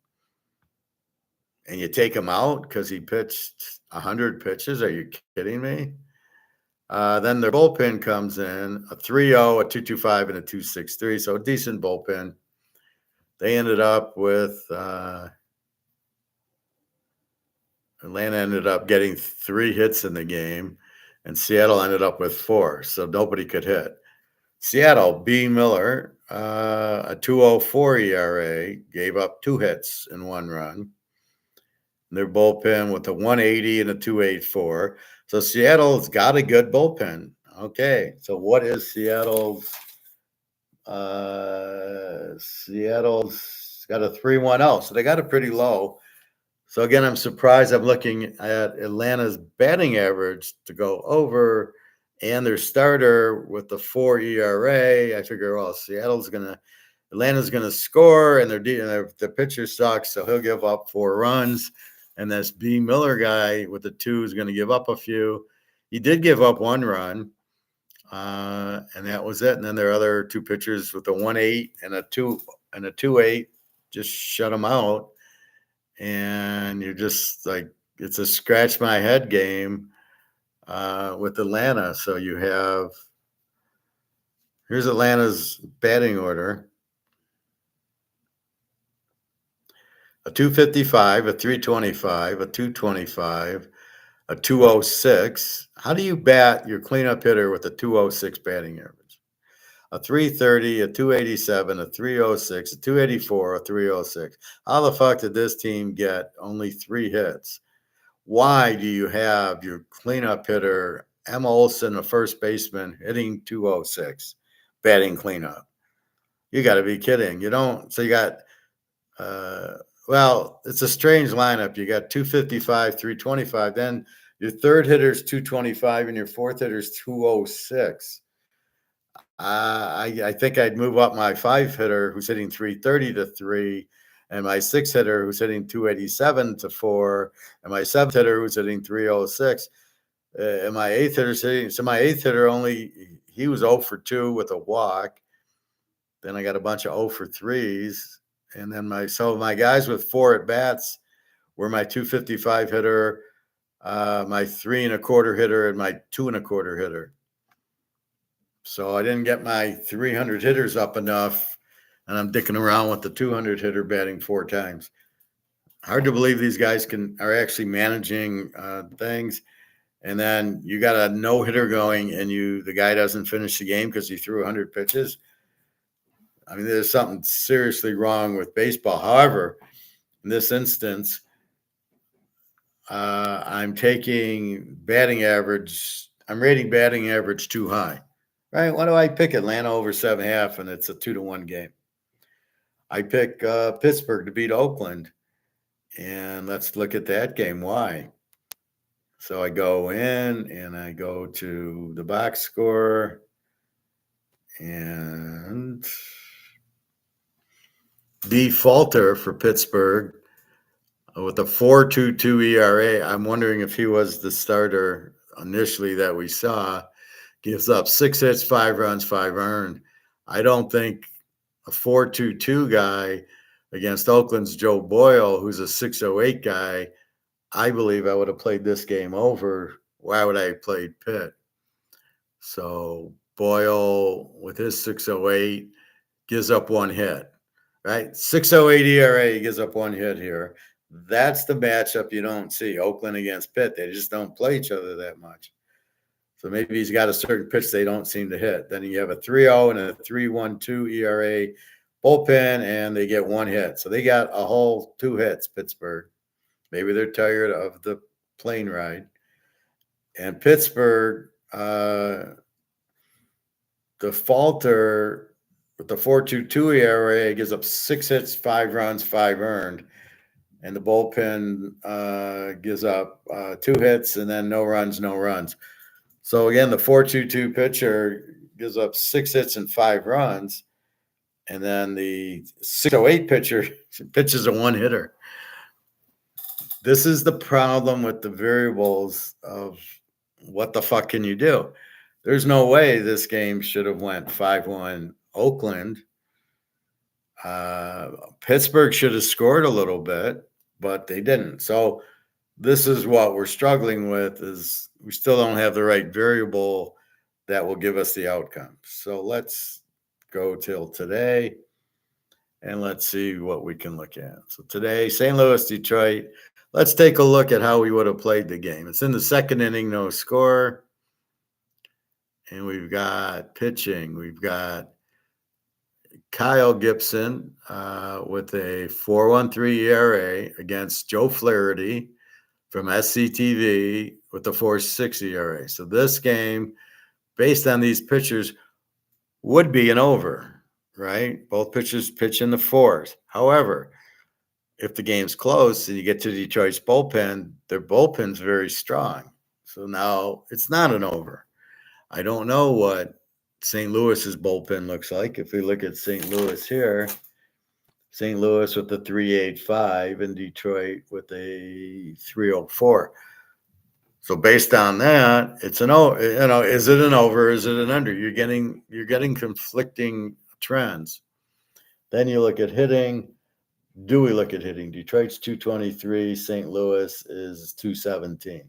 And you take him out because he pitched 100 pitches? Are you kidding me? Then their bullpen comes in, a 3.0, a 2.25, and a 2.63, so a decent bullpen. They ended up with Atlanta ended up getting 3 hits in the game, and Seattle ended up with 4, so nobody could hit. Seattle, B. Miller, a 2.04 ERA, gave up 2 hits and 1 run. Their bullpen with a 180 and a 2.84. So Seattle's got a good bullpen. Okay, so what is Seattle's? Seattle's got a 3.10, so they got it pretty low. So again, I'm surprised. I'm looking at Atlanta's batting average to go over, and their starter with the 4 ERA. I figure, well, Atlanta's gonna score, and their pitcher sucks, so he'll give up 4 runs. And this B. Miller guy with the 2 is going to give up a few. He did give up 1 run, and that was it. And then their other 2 pitchers with a 1.8 and a 2.8 just shut them out. And you're just like, it's a scratch my head game with Atlanta. So here's Atlanta's batting order. A 255, a 325, a 225, a 206. How do you bat your cleanup hitter with a 206 batting average? A 330, a 287, a 306, a 284, a 306. How the fuck did this team get only 3 hits? Why do you have your cleanup hitter, Emma Olson, a first baseman, hitting 206, batting cleanup? You got to be kidding. You don't. So you got well, it's a strange lineup. You got 255, 325. Then your third hitter's 225 and your fourth hitter's 206. I think I'd move up my 5 hitter who's hitting 330 to 3, and my 6 hitter who's hitting 287 to 4, and my 7th hitter who's hitting 306. And my 8th hitter's hitting. So my 8th hitter he was 0 for 2 with a walk. Then I got a bunch of 0 for 3s. And then my guys with 4 at bats were my 255 hitter, my 3 1/4 hitter, and my 2 1/4 hitter. So I didn't get my 300 hitters up enough, and I'm dicking around with the 200 hitter batting 4 times. Hard to believe these guys are actually managing things. And then you got a no hitter going, and the guy doesn't finish the game because he threw 100 pitches. I mean, there's something seriously wrong with baseball. However, in this instance, I'm taking batting average. I'm rating batting average too high, right? Why do I pick Atlanta over 7.5 and it's a 2-1 game? I pick Pittsburgh to beat Oakland, and let's look at that game. Why? So I go in and I go to the box score, and defaulter for Pittsburgh with a 4.22 ERA. I'm wondering if he was the starter initially that we saw. Gives up 6 hits, 5 runs, 5 earned. I don't think a 4.22 guy against Oakland's Joe Boyle, who's a 6.08 guy, I believe I would have played this game over. Why would I have played Pitt? So Boyle with his 6.08 gives up 1 hit. Right? 6.08 ERA, gives up 1 hit here. That's the matchup you don't see. Oakland against Pitt. They just don't play each other that much. So maybe he's got a certain pitch they don't seem to hit. Then you have a 3.0 and a 3.12 ERA bullpen, and they get 1 hit. So they got a whole 2 hits, Pittsburgh. Maybe they're tired of the plane ride. And Pittsburgh, defaulter with the 4.22 ERA, gives up 6 hits, 5 runs, 5 earned. And the bullpen gives up 2 hits and then no runs, no runs. So again, the 4.22 pitcher gives up 6 hits and 5 runs. And then the 608 pitcher pitches a one hitter. This is the problem with the variables of what the fuck can you do? There's no way this game should have went 5-1 Oakland. Pittsburgh should have scored a little bit, but they didn't. So this is what we're struggling with, is we still don't have the right variable that will give us the outcome. So let's go till today and let's see what we can look at. So today, St. Louis, Detroit. Let's take a look at how we would have played the game. It's in the second inning, no score. And we've got pitching. We've got Kyle Gibson with a 4.13 ERA against Joe Flaherty from SCTV with a 4.6 ERA. So this game, based on these pitchers, would be an over, right? Both pitchers pitch in the fourth. However, if the game's close and you get to Detroit's bullpen, their bullpen's very strong. So now it's not an over. I don't know what St. Louis's bullpen looks like. If we look at St. Louis here, St. Louis with the 3.85 and Detroit with a 3.04. So based on that, it's an over. You know, is it an over? Is it an under? You're getting conflicting trends. Then you look at hitting. Do we look at hitting? Detroit's 223, St. Louis is 217.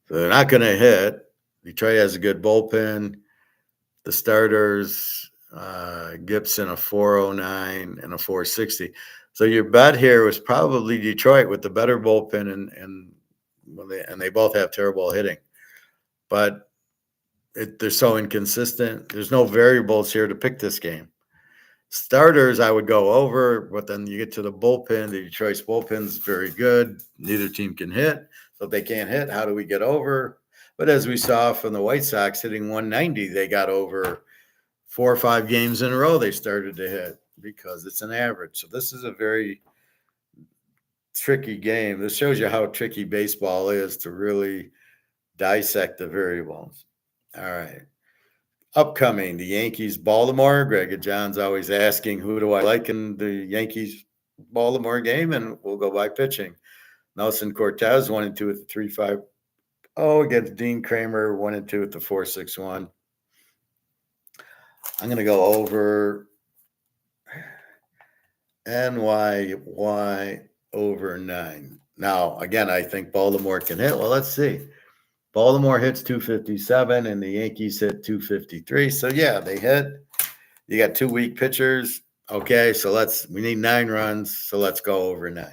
So they're not going to hit. Detroit has a good bullpen. The starters, Gibson a 409 and a 460. So your bet here was probably Detroit with the better bullpen, and they both have terrible hitting. But they're so inconsistent. There's no variables here to pick this game. Starters, I would go over, but then you get to the bullpen. The Detroit's bullpen's very good. Neither team can hit. So if they can't hit, how do we get over? But as we saw from the White Sox hitting 190, they got over 4 or 5 games in a row. They started to hit because it's an average. So this is a very tricky game. This shows you how tricky baseball is to really dissect the variables. All right. Upcoming, the Yankees, Baltimore. Greg John's always asking, who do I like in the Yankees Baltimore game? And we'll go by pitching. Nelson Cortez, 1-2 with the 3.5. Against Dean Kramer, 1-2 with the 4.61. I'm going to go over NY over 9. Now, again, I think Baltimore can hit. Well, let's see. Baltimore hits 257 and the Yankees hit 253. So, yeah, they hit. You got 2 weak pitchers. Okay, so we need 9 runs. So let's go over 9.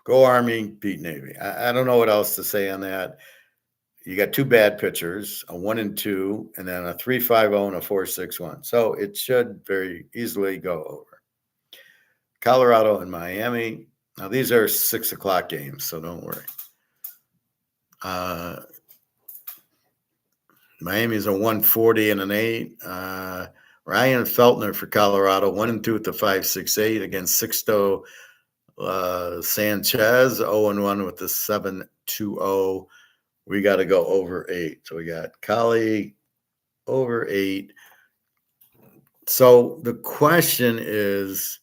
Go Army, beat Navy. I don't know what else to say on that. You got 2 bad pitchers, a 1-2, and then a 3.50 and a 4.61. So it should very easily go over. Colorado and Miami. Now, these are 6 o'clock games, so don't worry. Miami's a 140 and an 8. Ryan Feltner for Colorado, 1-2 with the 5.68 against Sixto Sanchez, 0-1 with the 7.20. We got to go over 8. So we got Collie over 8. So the question is,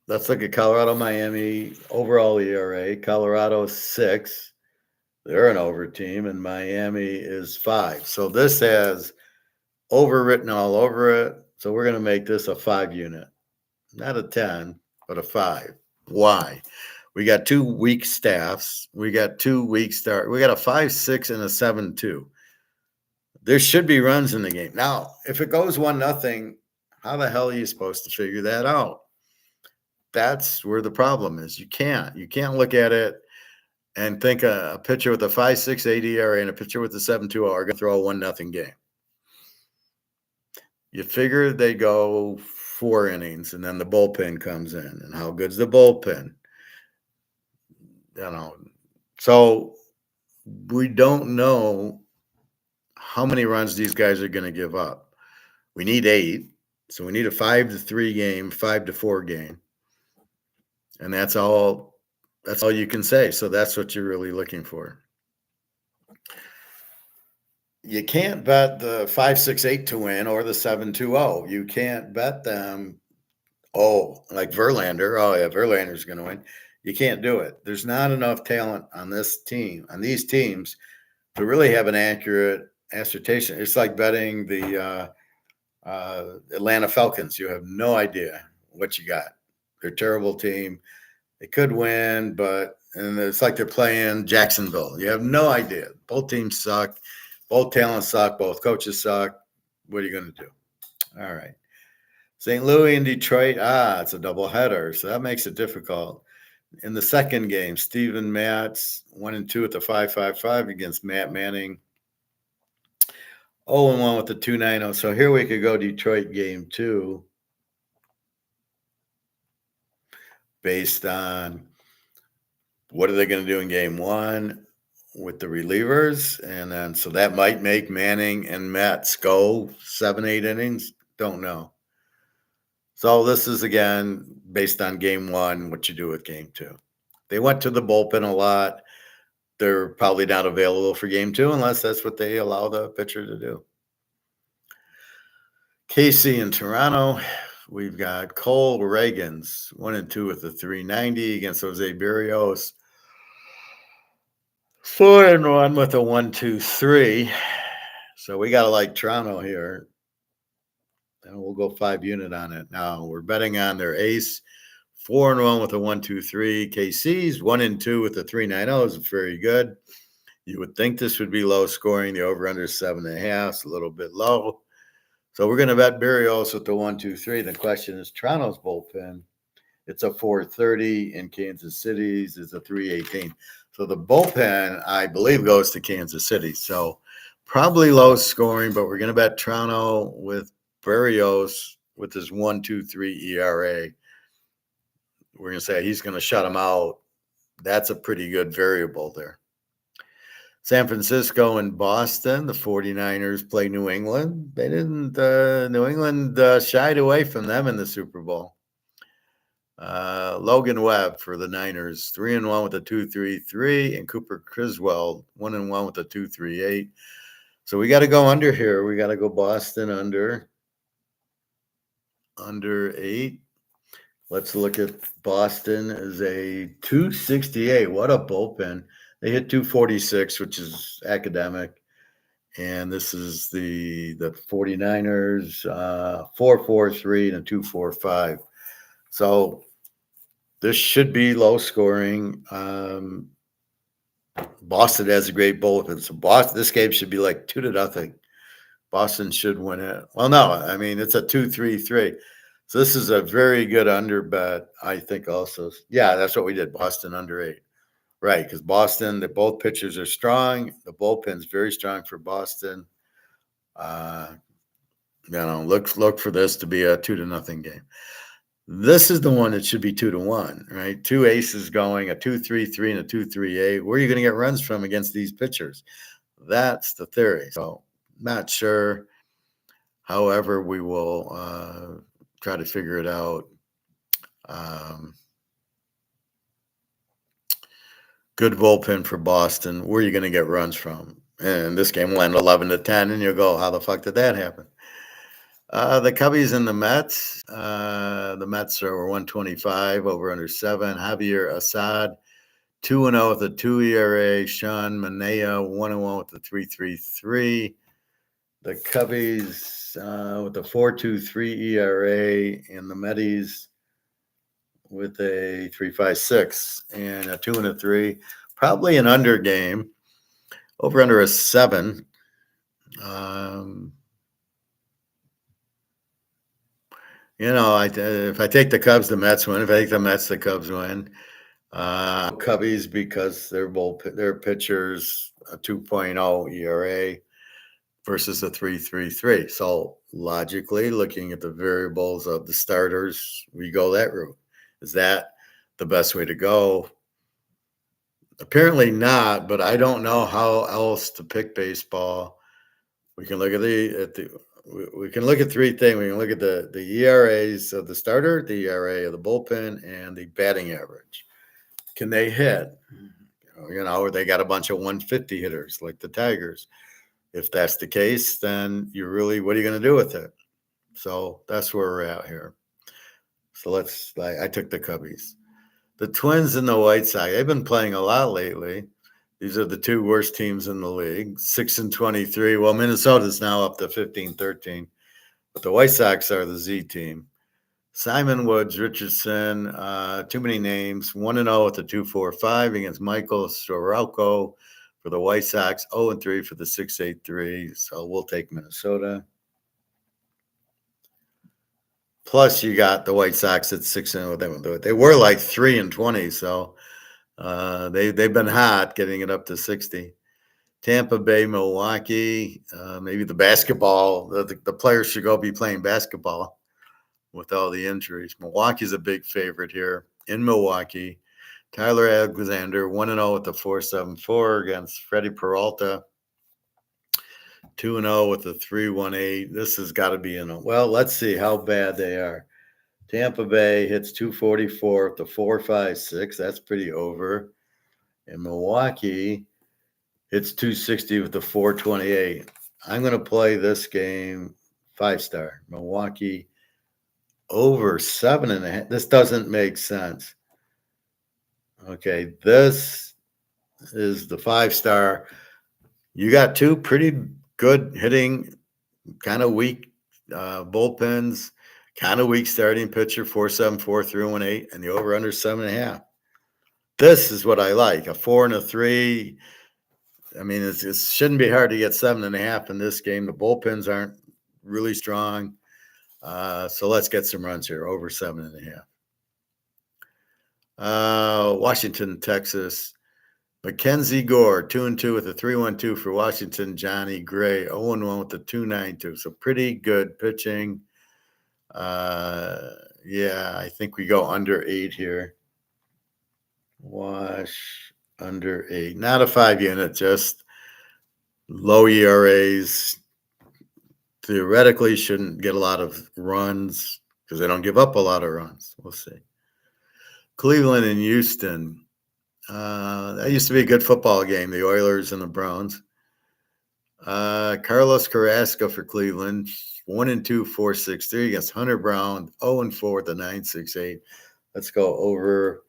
let's look at Colorado, Miami, overall ERA. Colorado 6. They're an over team, and Miami is 5. So this has overwritten all over it. So we're going to make this a 5 unit. Not a 10, but a 5. Why? We got 2 weak staffs. We got 2 weak start. We got a 5-6 and a 7-2. There should be runs in the game. Now, if it goes 1-0, how the hell are you supposed to figure that out? That's where the problem is. You can't look at it and think a pitcher with a 5.68 ERA and a pitcher with a 7.20 are going to throw a 1-0 game. You figure they go 4 innings, and then the bullpen comes in. And how good's the bullpen? So we don't know how many runs these guys are going to give up. We need 8, so we need a 5-3 game, 5-4 game, and that's all you can say. So that's what you're really looking for. You can't bet the 5-6-8 to win or the 7-2-0. You can't bet them. Oh, like Verlander. Oh, yeah, Verlander's going to win. You can't do it. There's not enough talent on this team, on these teams, to really have an accurate assertion. It's like betting the Atlanta Falcons. You have no idea what you got. They're a terrible team. They could win, and it's like they're playing Jacksonville. You have no idea. Both teams suck. Both talents suck. Both coaches suck. What are you going to do? All right. St. Louis and Detroit. It's a doubleheader, so that makes it difficult. In the second game, Steven Matz 1-2 at the 5.55 against Matt Manning. 0-1 with the 2.90. So here we could go Detroit game 2 based on what are they going to do in game 1 with the relievers. And then so that might make Manning and Matz go 7-8 innings. Don't know. So this is, again, based on game 1, what you do with game 2. They went to the bullpen a lot. They're probably not available for game 2 unless that's what they allow the pitcher to do. KC in Toronto, we've got Cole Reagans 1-2 with the 3.90 against Jose Berrios. 4-1 with a 1-2-3. So we got to like Toronto here. And we'll go 5 unit on it. Now we're betting on their ace. 4-1 with a 1-2-3. KC's 1-2 with the 3.90 is very good. You would think this would be low scoring. The over under 7.5 is a little bit low. So we're going to bet Berrios with the 1-2-3. The question is Toronto's bullpen. It's a 4.30 in Kansas City's is a 3.18. So the bullpen, I believe, goes to Kansas City. So probably low scoring, but we're going to bet Toronto with Berrios with his 1.23 ERA. We're going to say he's going to shut him out. That's a pretty good variable there. San Francisco and Boston, the 49ers play New England. They didn't, New England shied away from them in the Super Bowl. Logan Webb for the Niners, 3-1 with a 2.33, and Cooper Criswell, 1-1 with a 2.38. So we got to go under here. We got to go Boston under 8. Let's look at Boston as a 268. What a bullpen. They hit 246, which is academic. And this is the 49ers, 4.43 and a 2.45. So this should be low scoring. Boston has a great bullpen. So this game should be like 2-0. Boston should win it. Well, no, I mean, it's a 2-3-3. So this is a very good under bet, I think also. Yeah, that's what we did, Boston under 8. Right, because Boston, both pitchers are strong. The bullpen's very strong for Boston. Look for this to be a 2-0 game. This is the one that should be 2-1, right? 2 aces going, a 2-3-3 and a 2-3-8. Where are you going to get runs from against these pitchers? That's the theory. So not sure. However, we will try to figure it out. Good bullpen for Boston. Where are you going to get runs from? And this game will end 11-10, and you'll go, how the fuck did that happen? The Cubbies and the Mets. The Mets are 125 over under 7. Javier Assad, 2-0 with a 2 ERA. Sean Manaea, 1-1 with a 3.33. The Cubbies with a 4.23 ERA, and the Metis with a 3.56 and a 2 and a 3. Probably an under game. Over under a 7. If I take the Cubs, the Mets win. If I take the Mets, the Cubs win. Cubbies because their pitchers a 2.0 ERA versus a 3.33. So logically, looking at the variables of the starters, we go that route. Is that the best way to go? Apparently not, but I don't know how else to pick baseball. We can look at we can look at 3 things. We can look at the ERAs of the starter, the ERA of the bullpen, and the batting average. Can they hit? Or they got a bunch of 150 hitters like the Tigers. If that's the case, then what are you going to do with it? So that's where we're at here. So I took the Cubbies. The Twins and the White Sox, they've been playing a lot lately. These are the two worst teams in the league, 6-23. Well, Minnesota's now up to 15-13, but the White Sox are the Z team. Simon Woods, Richardson, too many names. 1-0 with the 2.45 against Michael Soroka for the White Sox. 0-3 for the 6.83. So we'll take Minnesota. Plus, you got the White Sox at 6-0. They were like 3-20, so they've been hot, getting it up to 60. Tampa Bay, Milwaukee. Maybe the basketball. The players should go be playing basketball with all the injuries. Milwaukee's a big favorite here in Milwaukee. Tyler Alexander, 1-0 with the 4.74 against Freddie Peralta. 2-0 with the 3.18. This has got to be well, let's see how bad they are. Tampa Bay hits 244 with the 4.56. That's pretty over. And Milwaukee hits 260 with the 4.28. I'm going to play this game 5-star. Milwaukee over 7.5. This doesn't make sense. Okay, this is the 5-star. You got two pretty good hitting, kind of weak bullpens, kind of weak starting pitcher, 4.74, 3.18, and the over under 7.5. This is what I like. A 4 and a 3. I mean, it shouldn't be hard to get 7.5 in this game. The bullpens aren't really strong. So let's get some runs here, over 7.5. Washington, Texas. Mackenzie Gore, 2-2 with a 3.12 for Washington. Johnny Gray, 0-1 with a 2.92. So pretty good pitching. Yeah, I think we go under 8 here. Wash under 8. Not a 5-unit, just low ERAs. Theoretically, shouldn't get a lot of runs because they don't give up a lot of runs. We'll see. Cleveland and Houston. That used to be a good football game, the Oilers and the Browns. Carlos Carrasco for Cleveland, 1-2, 4.63 against Hunter Brown, 0-4 with the 9.68. Let's go over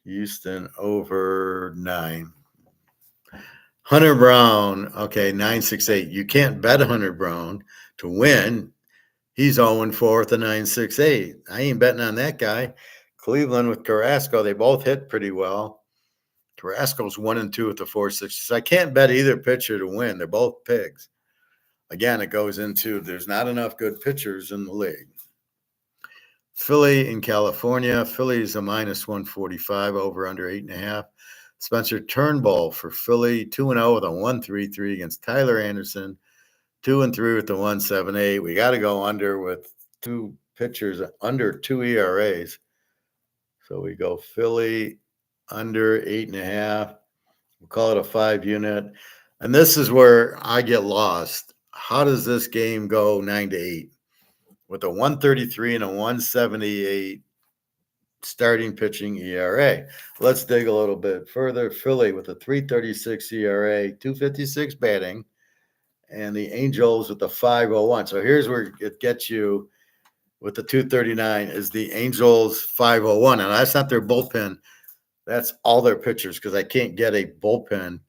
Houston, over 9. Hunter Brown, okay, 9.68. You can't bet Hunter Brown to win. He's 0-4 with the 9.68. I ain't betting on that guy. Cleveland with Carrasco, they both hit pretty well. Carrasco's 1-2 with the 4.60. So I can't bet either pitcher to win. They're both pigs. Again, it goes into there's not enough good pitchers in the league. Philly in California. Philly's a minus 145, over under 8.5. Spencer Turnbull for Philly, 2-0 with a 1.33 against Tyler Anderson, 2-3 with the 1.78. We got to go under with two pitchers under 2 ERAs. So we go Philly under 8.5. We'll call it a 5-unit. And this is where I get lost. How does this game go 9-8? With a 1.33 and a 1.78 starting pitching ERA. Let's dig a little bit further. Philly with a 3.36 ERA, 2.56 batting, and the Angels with the 5.01. So here's where it gets you with the 2.39 is the Angels 5.01. And that's not their bullpen. That's all their pitchers because I can't get a bullpen.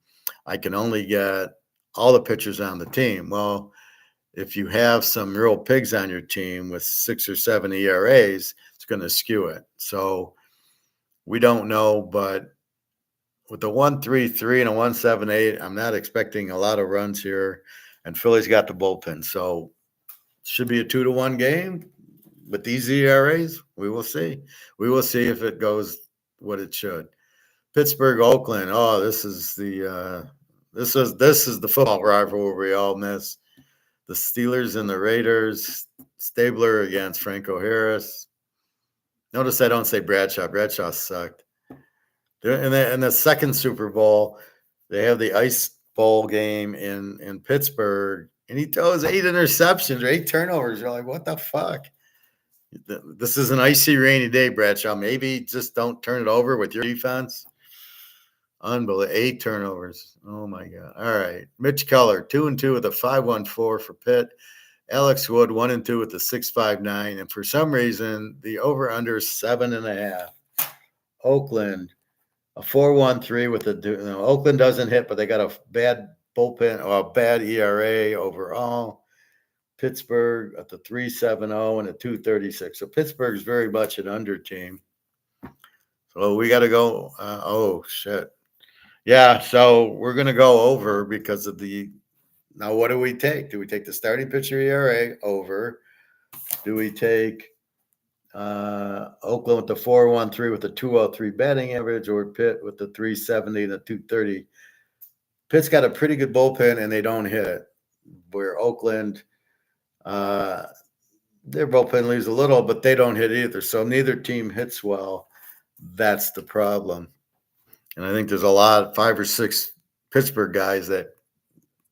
I can only get all the pitchers on the team. Well, if you have some real pigs on your team with 6 or 7 ERAs, it's going to skew it. So we don't know, but with the 1.33 and a 1.78, I'm not expecting a lot of runs here. And Philly's got the bullpen. So it should be a 2-1 game with these ERAs. We will see. We will see if it goes what it should. Pittsburgh, Oakland. Oh, this is the football rivalry we all miss. The Steelers and the Raiders. Stabler against Franco Harris. Notice I don't say Bradshaw. Bradshaw sucked. In the second Super Bowl, they have the Ice Bowl game in Pittsburgh, and he throws 8 interceptions or 8 turnovers. You're like, what the fuck? This is an icy, rainy day, Bradshaw. Maybe just don't turn it over with your defense. Unbelievable. 8 turnovers. Oh my God. All right. Mitch Keller, 2-2 with a 5.14 for Pitt. Alex Wood, 1-2 with a 6.59. And for some reason, the over-under is 7.5. Oakland, a 4.13 with a Oakland doesn't hit, but they got a bad bullpen or a bad ERA overall. Pittsburgh at the 3.70 and a 2.36. So Pittsburgh's very much an under team. So we got to go. Oh shit. Yeah, so we're going to go over because of the. Now, what do we take? Do we take the starting pitcher ERA over? Do we take Oakland with the 4.13 with the 2.03 batting average, or Pitt with the 3.70 and the 2.30? Pitt's got a pretty good bullpen and they don't hit. Where Oakland, their bullpen leaves a little, but they don't hit either. So neither team hits well. That's the problem. And I think there's a lot, 5 or 6 Pittsburgh guys that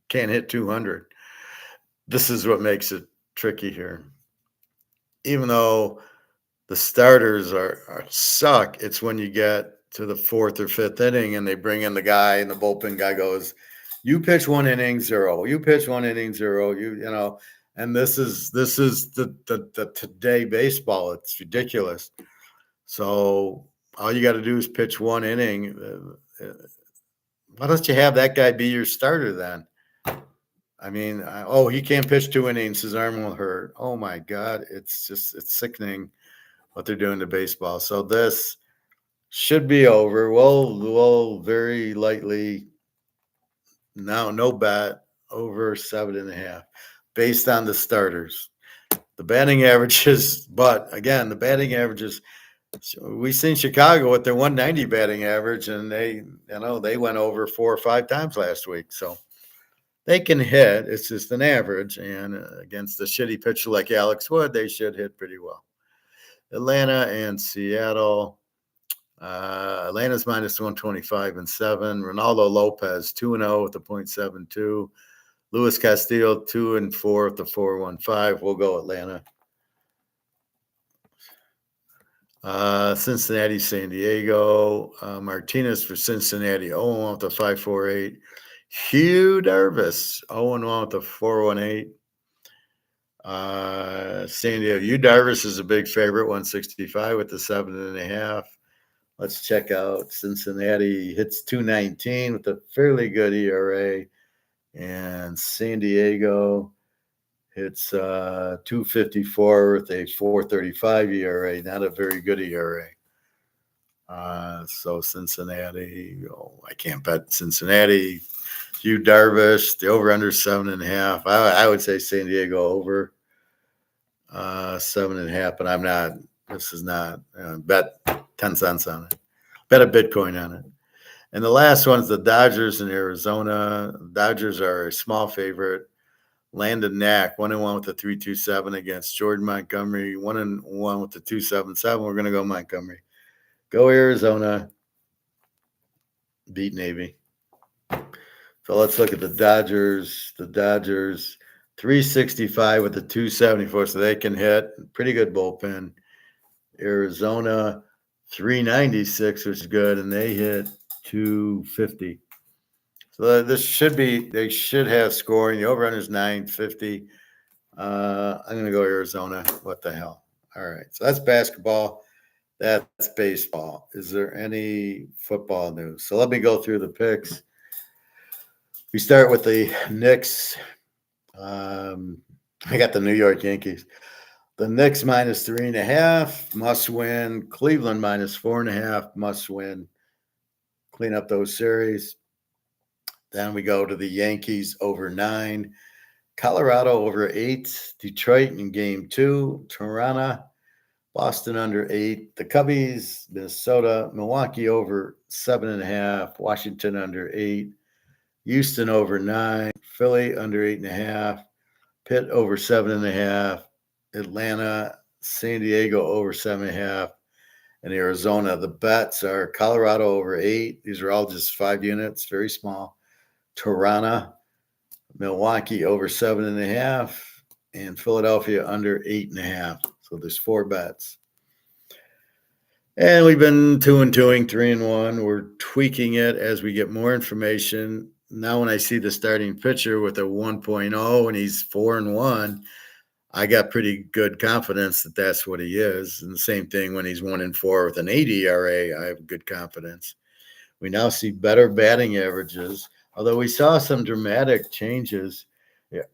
can't hit 200. This is what makes it tricky here. Even though the starters are suck, it's when you get to the 4th or 5th inning and they bring in the guy and the bullpen guy goes, you pitch 1 inning, 0. You pitch 1 inning, 0. You know, and this is the today baseball. It's ridiculous. So all you got to do is pitch 1 inning. Why don't you have that guy be your starter then? I mean, he can't pitch 2 innings. His arm will hurt. Oh my God. It's sickening what they're doing to baseball. So this should be over. We'll very lightly now, no bet over 7.5 based on the starters. The batting averages, but again, the batting averages, we've seen Chicago with their 190 batting average, and they went over 4 or 5 times last week. So they can hit. It's just an average. And against a shitty pitcher like Alex Wood, they should hit pretty well. Atlanta and Seattle. Atlanta's minus 125 and 7. Ronaldo Lopez 2-0 with a 0.72. Luis Castillo 2-4 with the 4.15. We'll go Atlanta. Cincinnati, San Diego. Martinez for Cincinnati 0-1 with the 5.48. Hugh Darvish 0-1 with the 4.18. San Diego. Hugh Darvish is a big favorite, 165 with the 7.5. Let's check out Cincinnati. Hits 2.19 with a fairly good ERA. And San Diego hits 2.54 with a 4.35 ERA. Not a very good ERA. So Cincinnati, I can't bet Cincinnati. Hugh Darvish, the over-under 7.5. I would say San Diego over 7.5, but I'm not. This is not. Bet 10 cents on it. Bet a Bitcoin on it. And the last one is the Dodgers in Arizona. The Dodgers are a small favorite. Landon Knack, 1-1 with the 3.27 against Jordan Montgomery, 1-1 with the 2.77. We're going to go Montgomery. Go Arizona. Beat Navy. So let's look at the Dodgers. The Dodgers, 365 with the 274, so they can hit. Pretty good bullpen. Arizona, 396, which is good, and they hit 250. So they should have scoring. The over-under is 950. I'm going to go Arizona. What the hell? All right. So that's basketball. That's baseball. Is there any football news? So let me go through the picks. We start with the Knicks. I got the New York Yankees. The Knicks minus 3.5, must win. Cleveland minus 4.5, must win. Clean up those series. Then we go to the Yankees over 9. Colorado over 8. Detroit in game 2. Toronto. Boston under 8. The Cubbies, Minnesota. Milwaukee over 7.5. Washington under 8. Houston over 9. Philly under 8.5. Pitt over 7.5. Atlanta, San Diego over 7.5. And Arizona. The bets are Colorado over 8. These are all just 5 units, very small. Toronto, Milwaukee over 7.5. And Philadelphia under 8.5. So there's 4 bets. And we've been 2-2ing, 3-1. We're tweaking it as we get more information. Now, when I see the starting pitcher with a 1.0 and he's 4-1, I got pretty good confidence that that's what he is. And the same thing when he's 1-4 with an 80 ERA, I have good confidence. We now see better batting averages, although we saw some dramatic changes.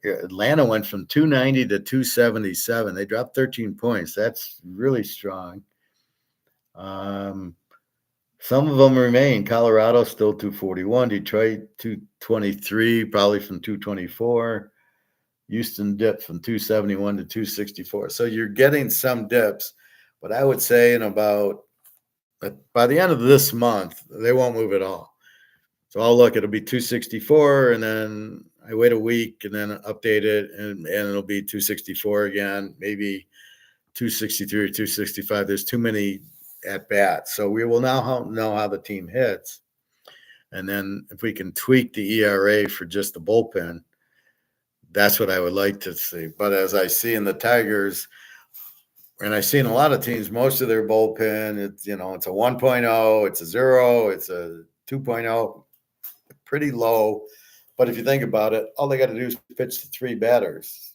Atlanta went from 290 to 277. They dropped 13 points. That's really strong. Um, some of them remain. Colorado still 241, Detroit 223, probably from 224. Houston dipped from 271 to 264. So you're getting some dips, but I would say by the end of this month, they won't move at all. So I'll look, it'll be 264, and then I wait a week and then update it, and it'll be 264 again, maybe 263 or 265. There's too many at bats. So we will now know how the team hits. And then if we can tweak the ERA for just the bullpen, that's what I would like to see. But as I see in the Tigers, and I've seen a lot of teams, most of their bullpen, it's a 1.0, it's a 0, it's a 2.0, pretty low. But if you think about it, all they got to do is pitch to three batters.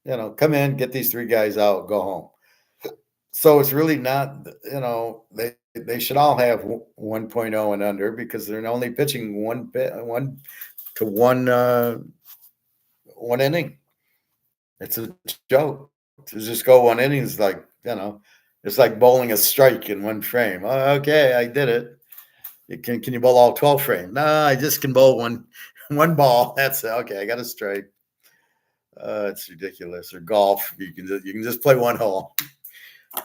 Come in, get these three guys out, go home. So it's really not, they should all have 1.0 and under because they're only pitching one inning. It's a joke to just go one inning. Is like, it's like bowling a strike in one frame. Oh, okay, I did it. Can you bowl all 12 frames? No, I just can bowl one ball. That's okay. I got a strike. It's ridiculous. Or golf, you can just play one hole.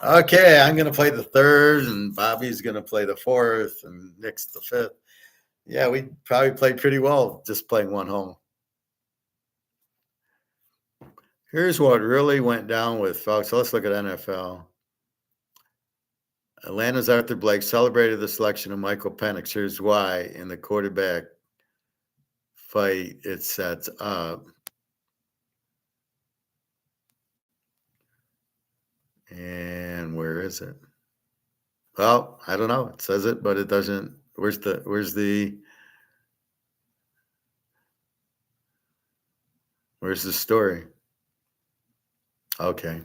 Okay, I'm going to play the third, and Bobby's going to play the fourth, and Nick's the fifth. Yeah, we probably played pretty well just playing one hole. Here's what really went down with folks. So let's look at NFL. Atlanta's Arthur Blank celebrated the selection of Michael Penix. Here's why. In the quarterback fight, it sets up. And where is it? Well, I don't know. It says it, but it doesn't. Where's the story? Okay.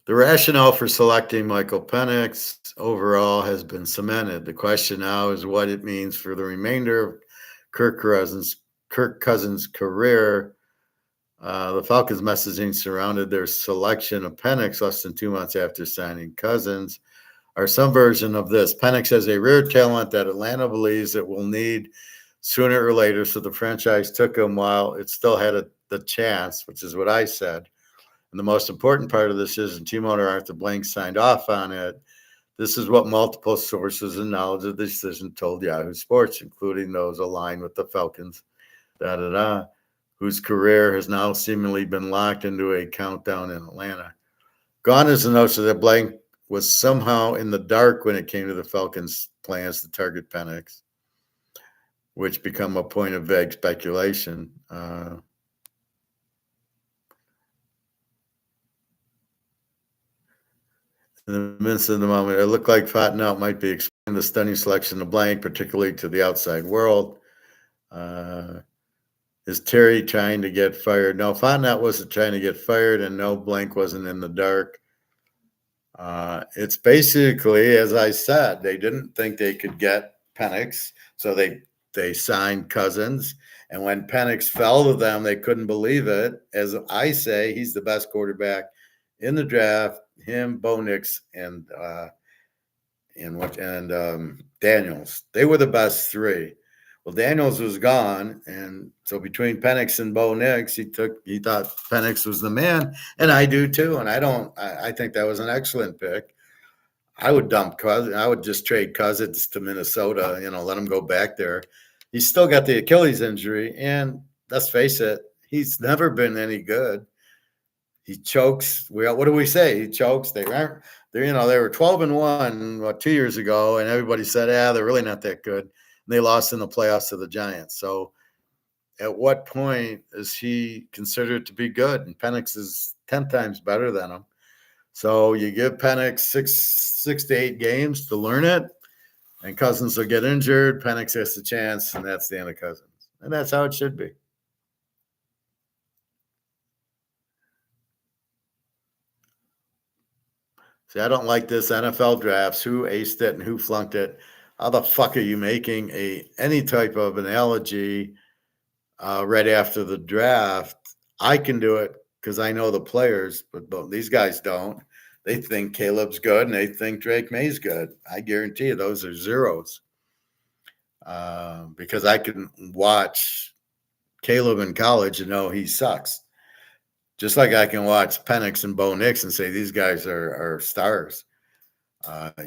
The rationale for selecting Michael Penix overall has been cemented. The question now is what it means for the remainder of Kirk Cousins' career. The Falcons' messaging surrounded their selection of Penix less than 2 months after signing Cousins are some version of this. Penix has a rare talent that Atlanta believes it will need sooner or later, so the franchise took him while it still had the chance, which is what I said. And the most important part of this is, and team owner Arthur Blank signed off on it. This is what multiple sources and knowledge of the decision told Yahoo Sports, including those aligned with the Falcons, whose career has now seemingly been locked into a countdown in Atlanta. Gone is the notion that Blank was somehow in the dark when it came to the Falcons' plans to target Penix, which become a point of vague speculation. In the midst of the moment, it looked like Fontenot might be explaining the stunning selection of Blank, particularly to the outside world. Is Terry trying to get fired? No, Fontenot wasn't trying to get fired, and no, Blank wasn't in the dark. It's basically, as I said, they didn't think they could get Penix, so they signed Cousins. And when Penix fell to them, they couldn't believe it. As I say, he's the best quarterback in the draft. Him, Bo Nix, and Daniels. They were the best three. Well, Daniels was gone, and so between Penix and Bo Nix, he thought Penix was the man, and I do too. And I think that was an excellent pick. I would dump Cousins. I would just trade Cousins to Minnesota. Let him go back there. He's still got the Achilles injury, and let's face it, he's never been any good. He chokes. What do we say? He chokes. They were 12-1 2 years ago, and everybody said, they're really not that good. And they lost in the playoffs to the Giants. So at what point is he considered to be good? And Penix is 10 times better than him. So you give Penix six to 8 games to learn it, and Cousins will get injured. Penix gets the chance, and that's the end of Cousins. And that's how it should be. See, I don't like this NFL drafts. Who aced it and who flunked it? How the fuck are you making any type of analogy right after the draft? I can do it because I know the players, but these guys don't. They think Caleb's good and they think Drake May's good. I guarantee you those are zeros because I can watch Caleb in college and know he sucks. Just like I can watch Penix and Bo Nix and say these guys are stars.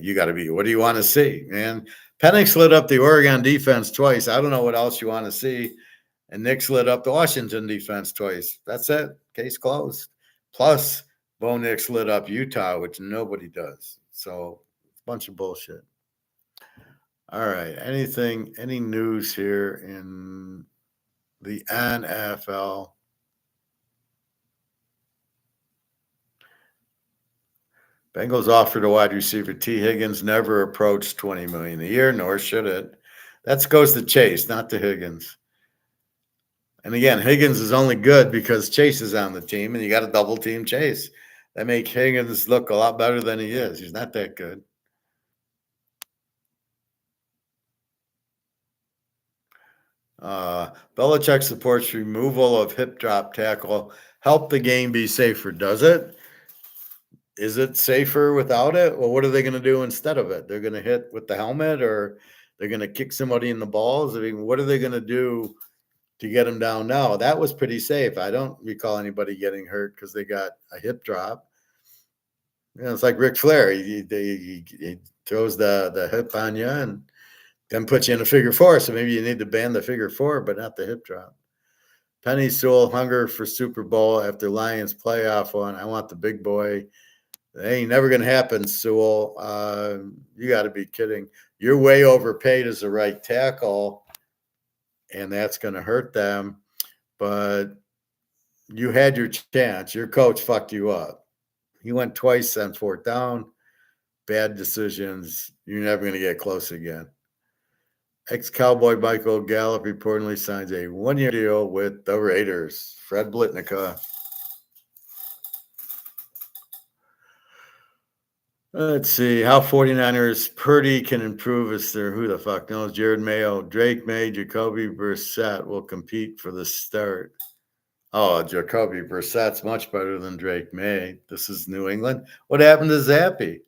You got to be. What do you want to see, man? Penix lit up the Oregon defense twice. I don't know what else you want to see. And Nix lit up the Washington defense twice. That's it. Case closed. Plus, Bo Nix lit up Utah, which nobody does. So, bunch of bullshit. All right. Any news here in the NFL? Bengals offered a wide receiver T. Higgins never approached $20 million a year, nor should it. That goes to Chase, not to Higgins. And again, Higgins is only good because Chase is on the team, and you got to double team Chase. That makes Higgins look a lot better than he is. He's not that good. Belichick supports removal of hip drop tackle. Help the game be safer. Does it? Is it safer without it? Well, what are they going to do instead of it? They're going to hit with the helmet, or they're going to kick somebody in the balls? I mean, what are they going to do to get him down now? That was pretty safe. I don't recall anybody getting hurt because they got a hip drop. You know, it's like Ric Flair. He throws the hip on you and then puts you in a figure four. So maybe you need to ban the figure four, but not the hip drop. Penny Sewell, hunger for Super Bowl after Lions playoff one. I want the big boy. It ain't never going to happen, Sewell. You got to be kidding. You're way overpaid as a right tackle, and that's going to hurt them. But you had your chance. Your coach fucked you up. He went twice on 4th down. Bad decisions. You're never going to get close again. Ex-Cowboy Michael Gallup reportedly signs a 1-year deal with the Raiders. Fred Blitnica. Let's see how 49ers Purdy can improve as their who the fuck knows. Jared Mayo, Drake May, Jacoby Brissett will compete for the start. Oh, Jacoby Brissett's much better than Drake May. This is New England. What happened to Zappy?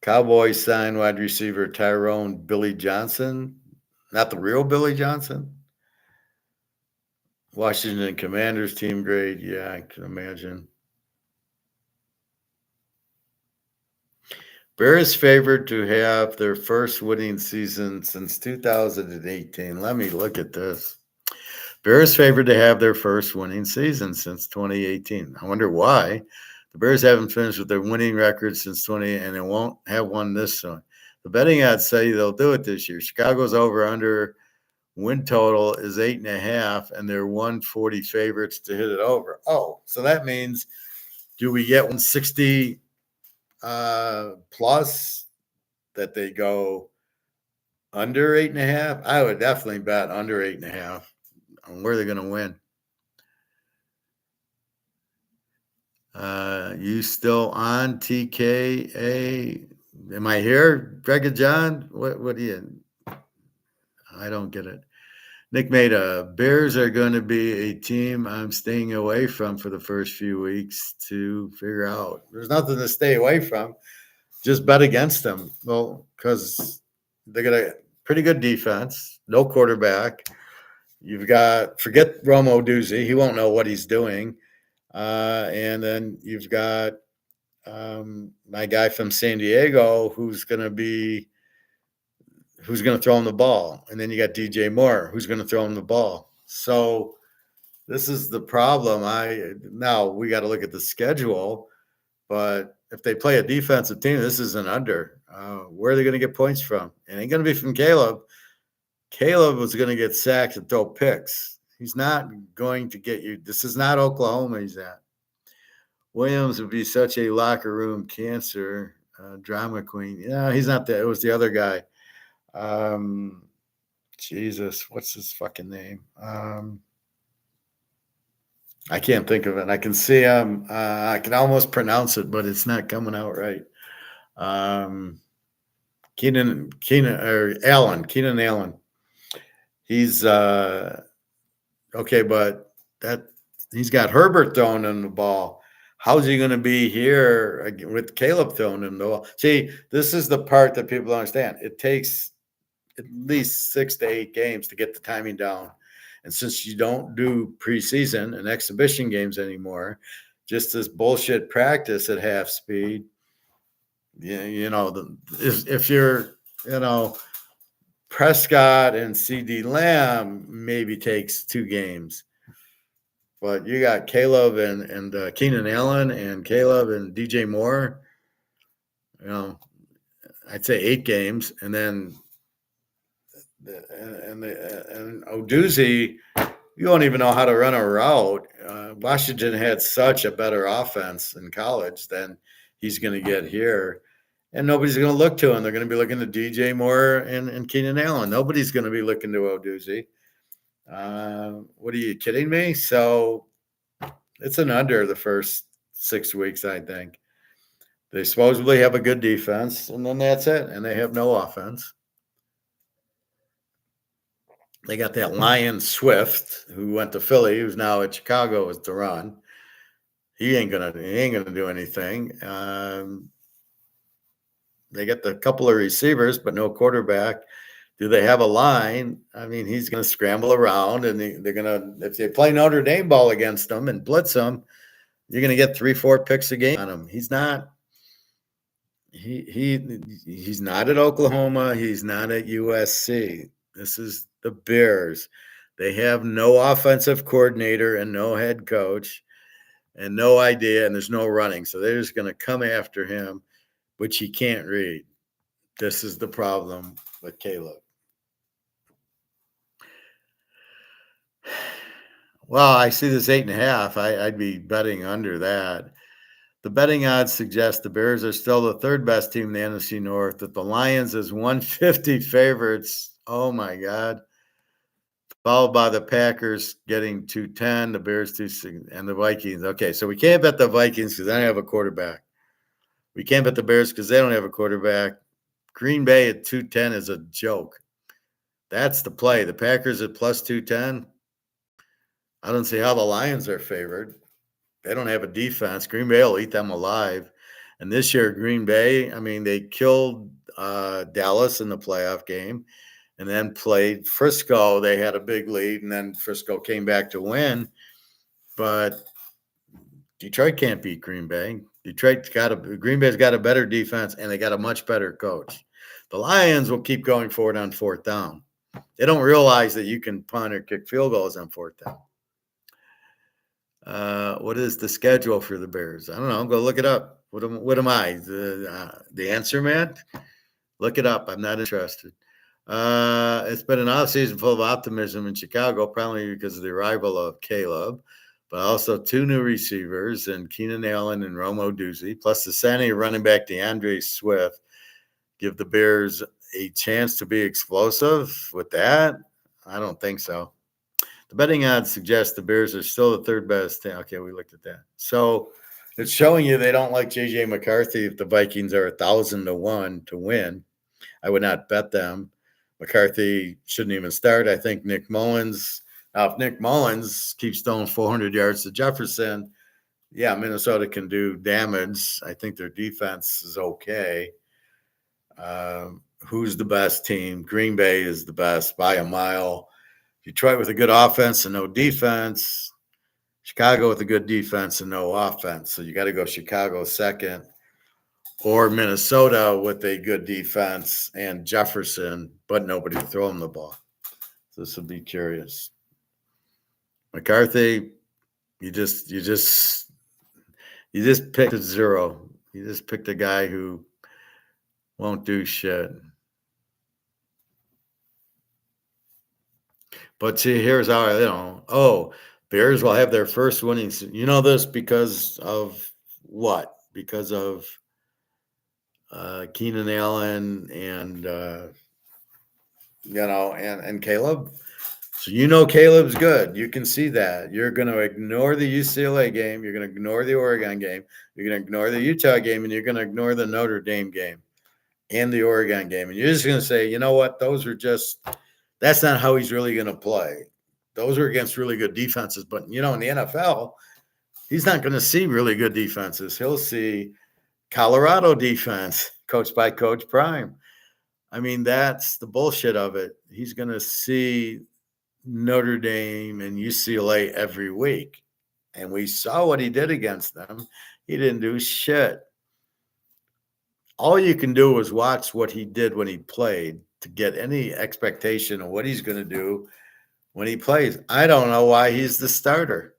Cowboys signed wide receiver Tyrone Billy Johnson. Not the real Billy Johnson. Washington Commanders team grade. Yeah, I can imagine. Bears favored to have their first winning season since 2018. Let me look at this. Bears favored to have their first winning season since 2018. I wonder why. The Bears haven't finished with their winning record since 20, and they won't have one this soon. The betting odds say they'll do it this year. Chicago's over/under win total is 8.5, and they're 140 favorites to hit it over. Oh, so that means do we get 160 plus that they go under 8.5? I would definitely bet under 8.5 on where they're going to win. You still on TKA? Am I here, Greg John? What do you? I don't get it. Nick Maida, Bears are going to be a team I'm staying away from for the first few weeks to figure out. There's nothing to stay away from. Just bet against them. Well, because they got a pretty good defense, no quarterback. You've got, forget Romo Doozy. He won't know what he's doing. And then you've got my guy from San Diego who's going to throw him the ball. And then you got DJ Moore who's going to throw him the ball. So this is the problem. Now we got to look at the schedule, but if they play a defensive team, this is an under. Where are they going to get points from? It ain't going to be from Caleb. Caleb was going to get sacked and throw picks. He's not going to get you. This is not Oklahoma he's at. Williams would be such a locker room cancer, drama queen. Yeah, he's not that. It was the other guy. Jesus, what's his fucking name? I can't think of it. I can see him. I can almost pronounce it, but it's not coming out right. Keenan Allen. He's okay, but that he's got Herbert throwing in the ball. How's he going to be here with Caleb throwing in the ball? See, this is the part that people don't understand. It takes at least 6 to 8 games to get the timing down. And since you don't do preseason and exhibition games anymore, just this bullshit practice at half speed, if you're, Prescott and CD Lamb maybe takes 2 games. But you got Caleb and Keenan Allen and Caleb and DJ Moore, I'd say 8 games. And then and Oduzzi, you don't even know how to run a route. Washington had such a better offense in college than he's going to get here. And nobody's going to look to him. They're going to be looking to DJ Moore and Keenan Allen. Nobody's going to be looking to Oduzzi. What are you kidding me? So it's an under the first 6 weeks, I think. They supposedly have a good defense, and then that's it. And they have no offense. They got that Lion Swift who went to Philly, who's now at Chicago with the run. He ain't gonna do anything. They get the couple of receivers, but no quarterback. Do they have a line? I mean, he's going to scramble around, and they're going to, if they play Notre Dame ball against them and blitz them, you're going to get 3-4 picks a game on him. He's not. He's not at Oklahoma. He's not at USC. This is the Bears. They have no offensive coordinator and no head coach and no idea, and there's no running. So they're just going to come after him, which he can't read. This is the problem with Caleb. Well, I see this 8.5. I'd be betting under that. The betting odds suggest the Bears are still the 3rd best team in the NFC North, that the Lions is 150 favorites. Oh, my God. Followed by the Packers getting 210, the Bears 260, and the Vikings. Okay, so we can't bet the Vikings because they don't have a quarterback. We can't bet the Bears because they don't have a quarterback. Green Bay at 210 is a joke. That's the play. The Packers at plus 210. I don't see how the Lions are favored. They don't have a defense. Green Bay will eat them alive. And this year, Green Bay, I mean, they killed Dallas in the playoff game and then played Frisco. They had a big lead, and then Frisco came back to win. But Detroit can't beat Green Bay. Green Bay's got a better defense, and they got a much better coach. The Lions will keep going forward on 4th down. They don't realize that you can punt or kick field goals on 4th down. What is the schedule for the Bears? I don't know. Go look it up. What am I? The answer man? Look it up. I'm not interested. It's been an offseason full of optimism in Chicago, probably because of the arrival of Caleb, but also 2 new receivers and Keenan Allen and Rome Oduzzi, plus the signing of running back DeAndre Swift, give the Bears a chance to be explosive with that? I don't think so. The betting odds suggest the Bears are still the 3rd best. Okay, we looked at that. So it's showing you they don't like J.J. McCarthy if the Vikings are 1,000 to 1 to win. I would not bet them. McCarthy shouldn't even start. I think Nick Mullins. Now, if Nick Mullins keeps throwing 400 yards to Jefferson, yeah, Minnesota can do damage. I think their defense is okay. Who's the best team? Green Bay is the best by a mile. Detroit with a good offense and no defense. Chicago with a good defense and no offense. So you got to go Chicago second. Or Minnesota with a good defense and Jefferson, but nobody to throw him the ball. So this will be curious. McCarthy, you just picked a 0. You just picked a guy who won't do shit. But see, here's how Bears will have their first winning. You know this because of what? Because of Keenan Allen and and Caleb. So Caleb's good. You can see that. You're going to ignore the UCLA game. You're going to ignore the Oregon game. You're going to ignore the Utah game, and you're going to ignore the Notre Dame game and the Oregon game. And you're just going to say, you know what? That's not how he's really going to play. Those are against really good defenses. But, in the NFL, he's not going to see really good defenses. He'll see Colorado defense coached by Coach Prime. I mean, that's the bullshit of it. He's going to see Notre Dame and UCLA every week. And we saw what he did against them. He didn't do shit. All you can do is watch what he did when he played to get any expectation of what he's going to do when he plays. I don't know why he's the starter.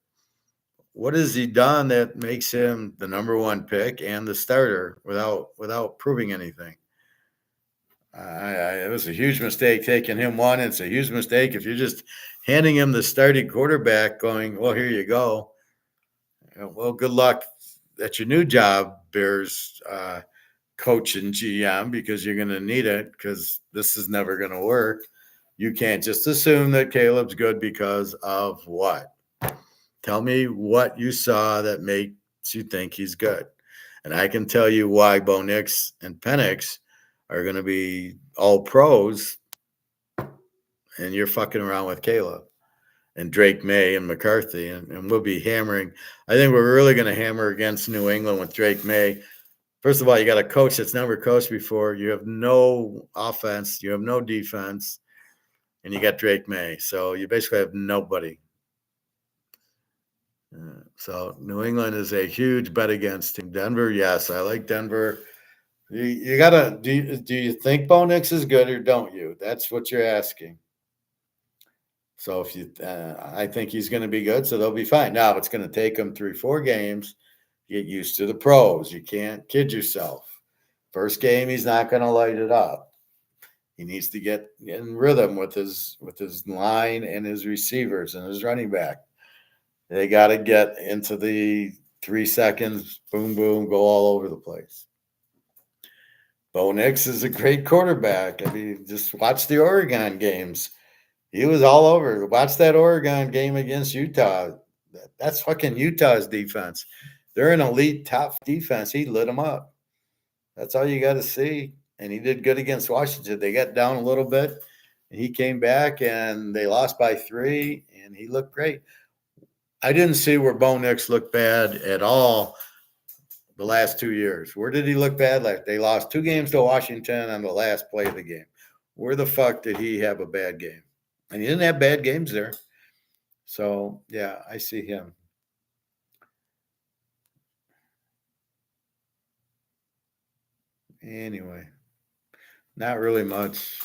What has he done that makes him the number one pick and the starter without proving anything? It was a huge mistake taking him one. It's a huge mistake if you're just handing him the starting quarterback going, well, here you go. Well, good luck at your new job, Bears coach and GM, because you're going to need it because this is never going to work. You can't just assume that Caleb's good because of what? Tell me what you saw that makes you think he's good. And I can tell you why Bo Nix and Penix are going to be all pros, and you're fucking around with Caleb and Drake May and McCarthy, and we'll be hammering. I think we're really going to hammer against New England with Drake May. First of all, you got a coach that's never coached before. You have no offense. You have no defense. And you got Drake May. So you basically have nobody. So New England is a huge bet against him. Denver, yes, I like Denver. You gotta do you think Bo Nix is good or don't you? That's what you're asking. So if you, I think he's going to be good, so they'll be fine. Now it's going to take them 3-4 games to get used to the pros. You can't kid yourself. First game, he's not going to light it up. He needs to get in rhythm with his line and his receivers and his running back. They got to get into the 3 seconds, boom, boom, go all over the place. Bo Nix is a great quarterback. I mean, just watch the Oregon games. He was all over. Watch that Oregon game against Utah. That's fucking Utah's defense. They're an elite top defense. He lit them up. That's all you got to see. And he did good against Washington. They got down a little bit. And he came back, and they lost by 3, and he looked great. I didn't see where Bo Nix looked bad at all the last 2 years. Where did he look bad? Like they lost 2 games to Washington on the last play of the game. Where the fuck did he have a bad game? And he didn't have bad games there. So, yeah, I see him. Anyway, not really much.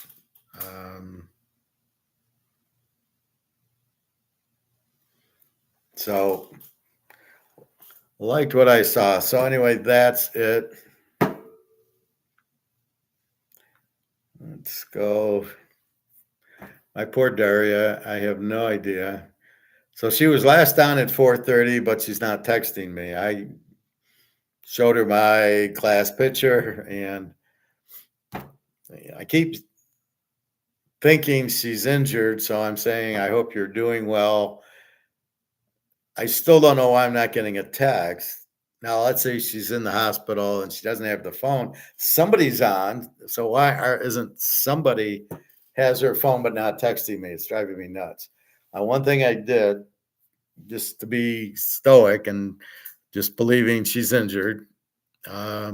So, liked what I saw. So, anyway, that's it. Let's go. My poor Daria, I have no idea. So she was last on at 4:30, but she's not texting me. I showed her my class picture, and I keep thinking she's injured, so I'm saying, I hope you're doing well. I still don't know why I'm not getting a text. Now, let's say she's in the hospital and she doesn't have the phone. Somebody's on, so why isn't somebody has her phone but not texting me? It's driving me nuts. One thing I did, just to be stoic and just believing she's injured, I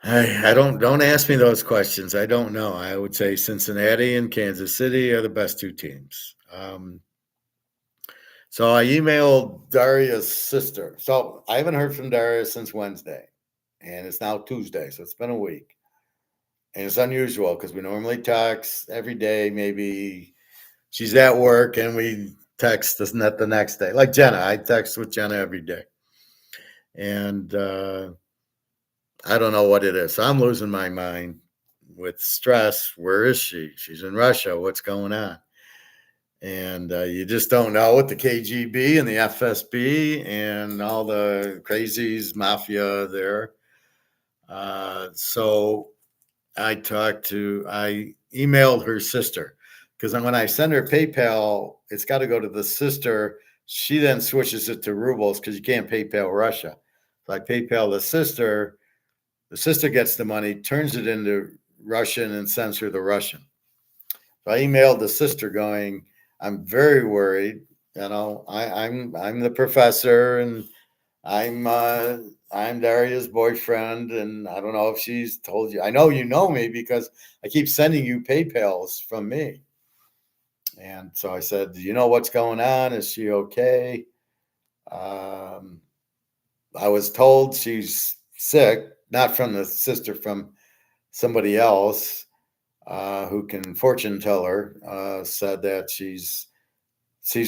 don't ask me those questions. I don't know. I would say Cincinnati and Kansas City are the best 2 teams. So I emailed Daria's sister. So I haven't heard from Daria since Wednesday, and it's now Tuesday, so it's been a week. And it's unusual because we normally text every day. Maybe she's at work and we text the next day. Like Jenna, I text with Jenna every day. And I don't know what it is. So I'm losing my mind. with stress. Where is she? She's in Russia. What's going on? And you just don't know with the KGB and the FSB and all the crazies, mafia there. So I emailed her sister because when I send her PayPal, it's got to go to the sister. She then switches it to rubles because you can't PayPal Russia. So I PayPal the sister. The sister gets the money, turns it into Russian, and sends her the Russian. So I emailed the sister going, I'm very worried. I'm the professor, and I'm Daria's boyfriend, and I don't know if she's told you. I know you know me because I keep sending you PayPals from me. And so I said, do you know what's going on? Is she okay? Um, I was told she's sick, not from the sister, from somebody else who can fortune tell her, said that sees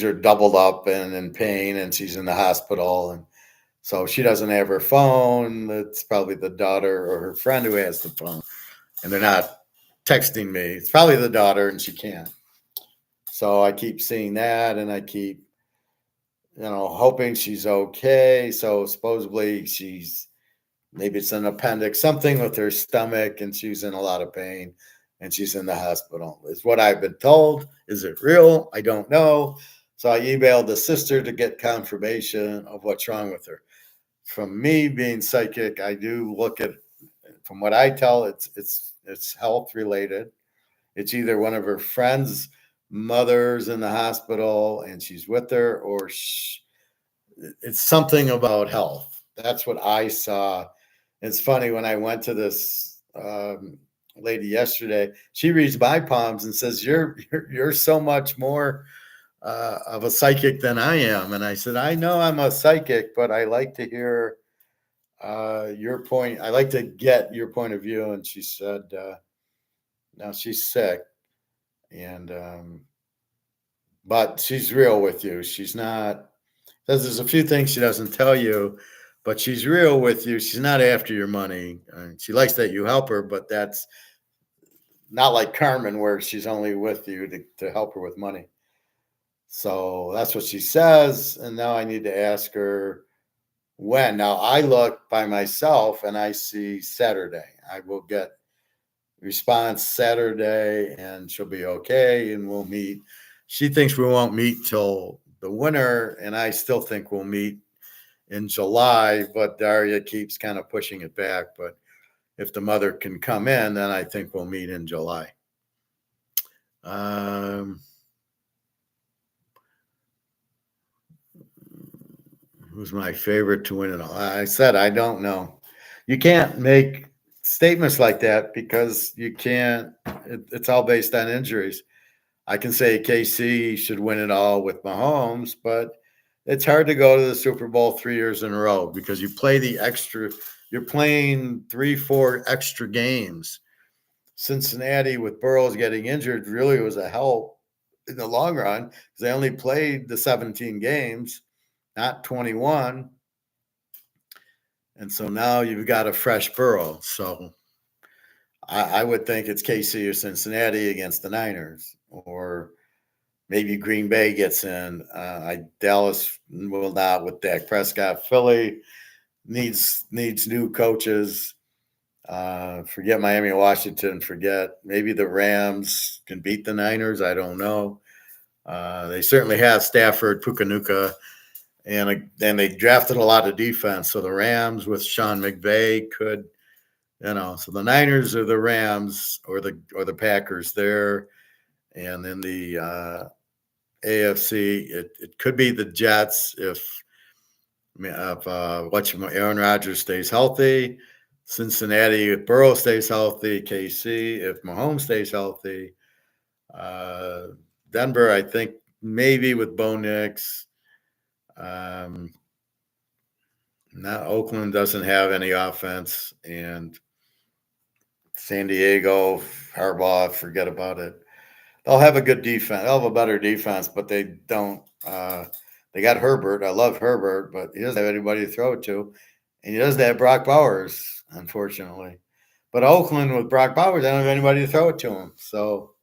her doubled up and in pain, and she's in the hospital. And so she doesn't have her phone. It's probably the daughter or her friend who has the phone, and they're not texting me. It's probably the daughter, and she can't. So I keep seeing that, and I keep, hoping she's okay. So supposedly maybe it's an appendix, something with her stomach, and she's in a lot of pain, and she's in the hospital. Is what I've been told. Is it real? I don't know. So I emailed the sister to get confirmation of what's wrong with her. From me being psychic, I do look at, from what I tell, it's health related. It's either one of her friends' mothers in the hospital and she's with her, or it's something about health. That's what I saw. It's funny, when I went to this lady yesterday, she reads my palms and says, "You're so much more of a psychic than I am." And I said, "I know I'm a psychic, but I like to hear your point. I like to get your point of view." And she said, "No, she's sick, and but she's real with you. She's not. There's a few things she doesn't tell you, but she's real with you. She's not after your money. She likes that you help her, but that's not like Carmen, where she's only with you to help her with money." So that's what she says. And now I need to ask her when. Now I look by myself and I see Saturday. I will get response Saturday, and she'll be okay, and we'll meet. She thinks we won't meet till the winter, and I still think we'll meet in July, but Daria keeps kind of pushing it back. But if the mother can come in, then I think we'll meet in July. Who's my favorite to win it all? I said I don't know. You can't make statements like that because you can't. It's all based on injuries. I can say KC should win it all with Mahomes, but it's hard to go to the Super Bowl 3 years in a row because you play the extra. You're playing 3, 4 extra games. Cincinnati, with Burrows getting injured, really was a help in the long run because they only played the 17 games, not 21. And so now you've got a fresh Burrow. So I would think it's KC or Cincinnati against the Niners, or maybe Green Bay gets in. Dallas will not with Dak Prescott. Philly needs new coaches. Forget Miami, Washington. Forget, maybe the Rams can beat the Niners. I don't know. They certainly have Stafford, Pukanuka, and they drafted a lot of defense. So the Rams with Sean McVay could, So the Niners or the Rams or the Packers there, and then the AFC, it could be the Jets if Aaron Rodgers stays healthy. Cincinnati if Burrow stays healthy. KC if Mahomes stays healthy. Denver, I think maybe with Bo Nix. Now Oakland doesn't have any offense, and San Diego, Harbaugh, forget about it. They'll have a good defense. They'll have a better defense, but they don't. They got Herbert. I love Herbert, but he doesn't have anybody to throw it to, and he doesn't have Brock Bowers, unfortunately. But Oakland with Brock Bowers, they don't have anybody to throw it to him. So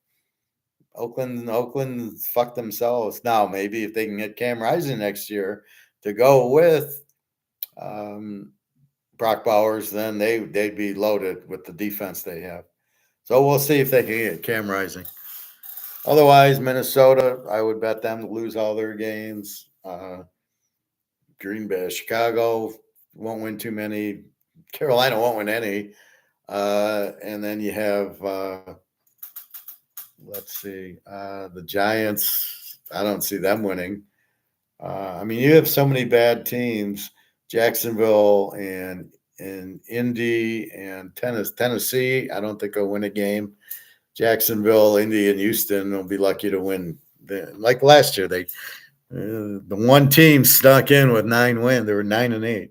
Oakland fucked themselves. Now maybe if they can get Cam Rising next year to go with um, Brock Bowers, then they'd be loaded with the defense they have. So we'll see if they can get Cam Rising. Otherwise, Minnesota, I would bet them to lose all their games. Green Bay, Chicago won't win too many. Carolina won't win any. And then you have, let's see, the Giants. I don't see them winning. I mean, you have so many bad teams. Jacksonville and Indy and Tennessee. I don't think they'll win a game. Jacksonville, Indy, and Houston will be lucky to win. Like last year, the one team stuck in with 9 wins. They were 9-8.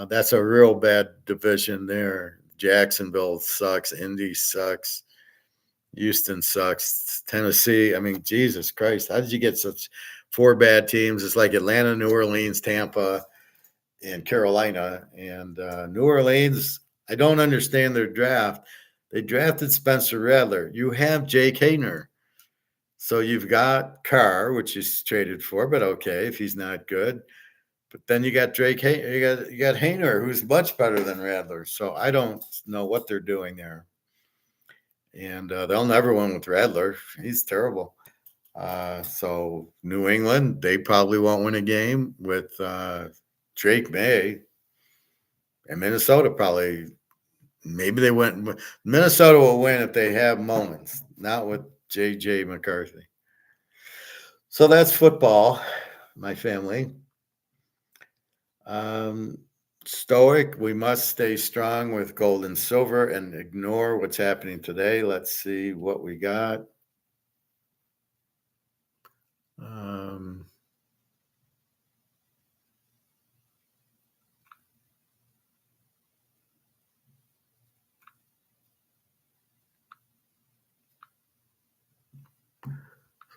That's a real bad division there. Jacksonville sucks. Indy sucks. Houston sucks. Tennessee. I mean, Jesus Christ, how did you get such 4 bad teams? It's like Atlanta, New Orleans, Tampa, and Carolina. And New Orleans, I don't understand their draft. They drafted Spencer Rattler. You have Jake Hayner. So you've got Carr, which is traded for, but okay, if he's not good. But then you got Drake Hayner, you got Hayner, who's much better than Rattler. So I don't know what they're doing there. And they'll never win with Rattler. He's terrible. So New England, they probably won't win a game with Drake May. And Minnesota probably, maybe they win. Minnesota will win if they have moments, not with J.J. McCarthy. So that's football, my family. Stoic, we must stay strong with gold and silver and ignore what's happening today. Let's see what we got.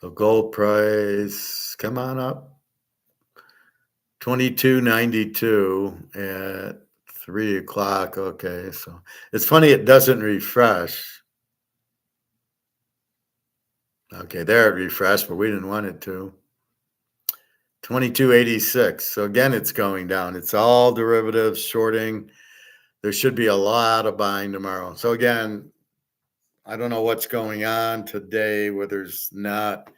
So gold price, come on up. 22.92 at 3 o'clock. Okay, so it's funny it doesn't refresh. Okay, there it refreshed, but we didn't want it to. 22.86. So again, it's going down. It's all derivatives, shorting. There should be a lot of buying tomorrow. So again, I don't know what's going on today, where there's not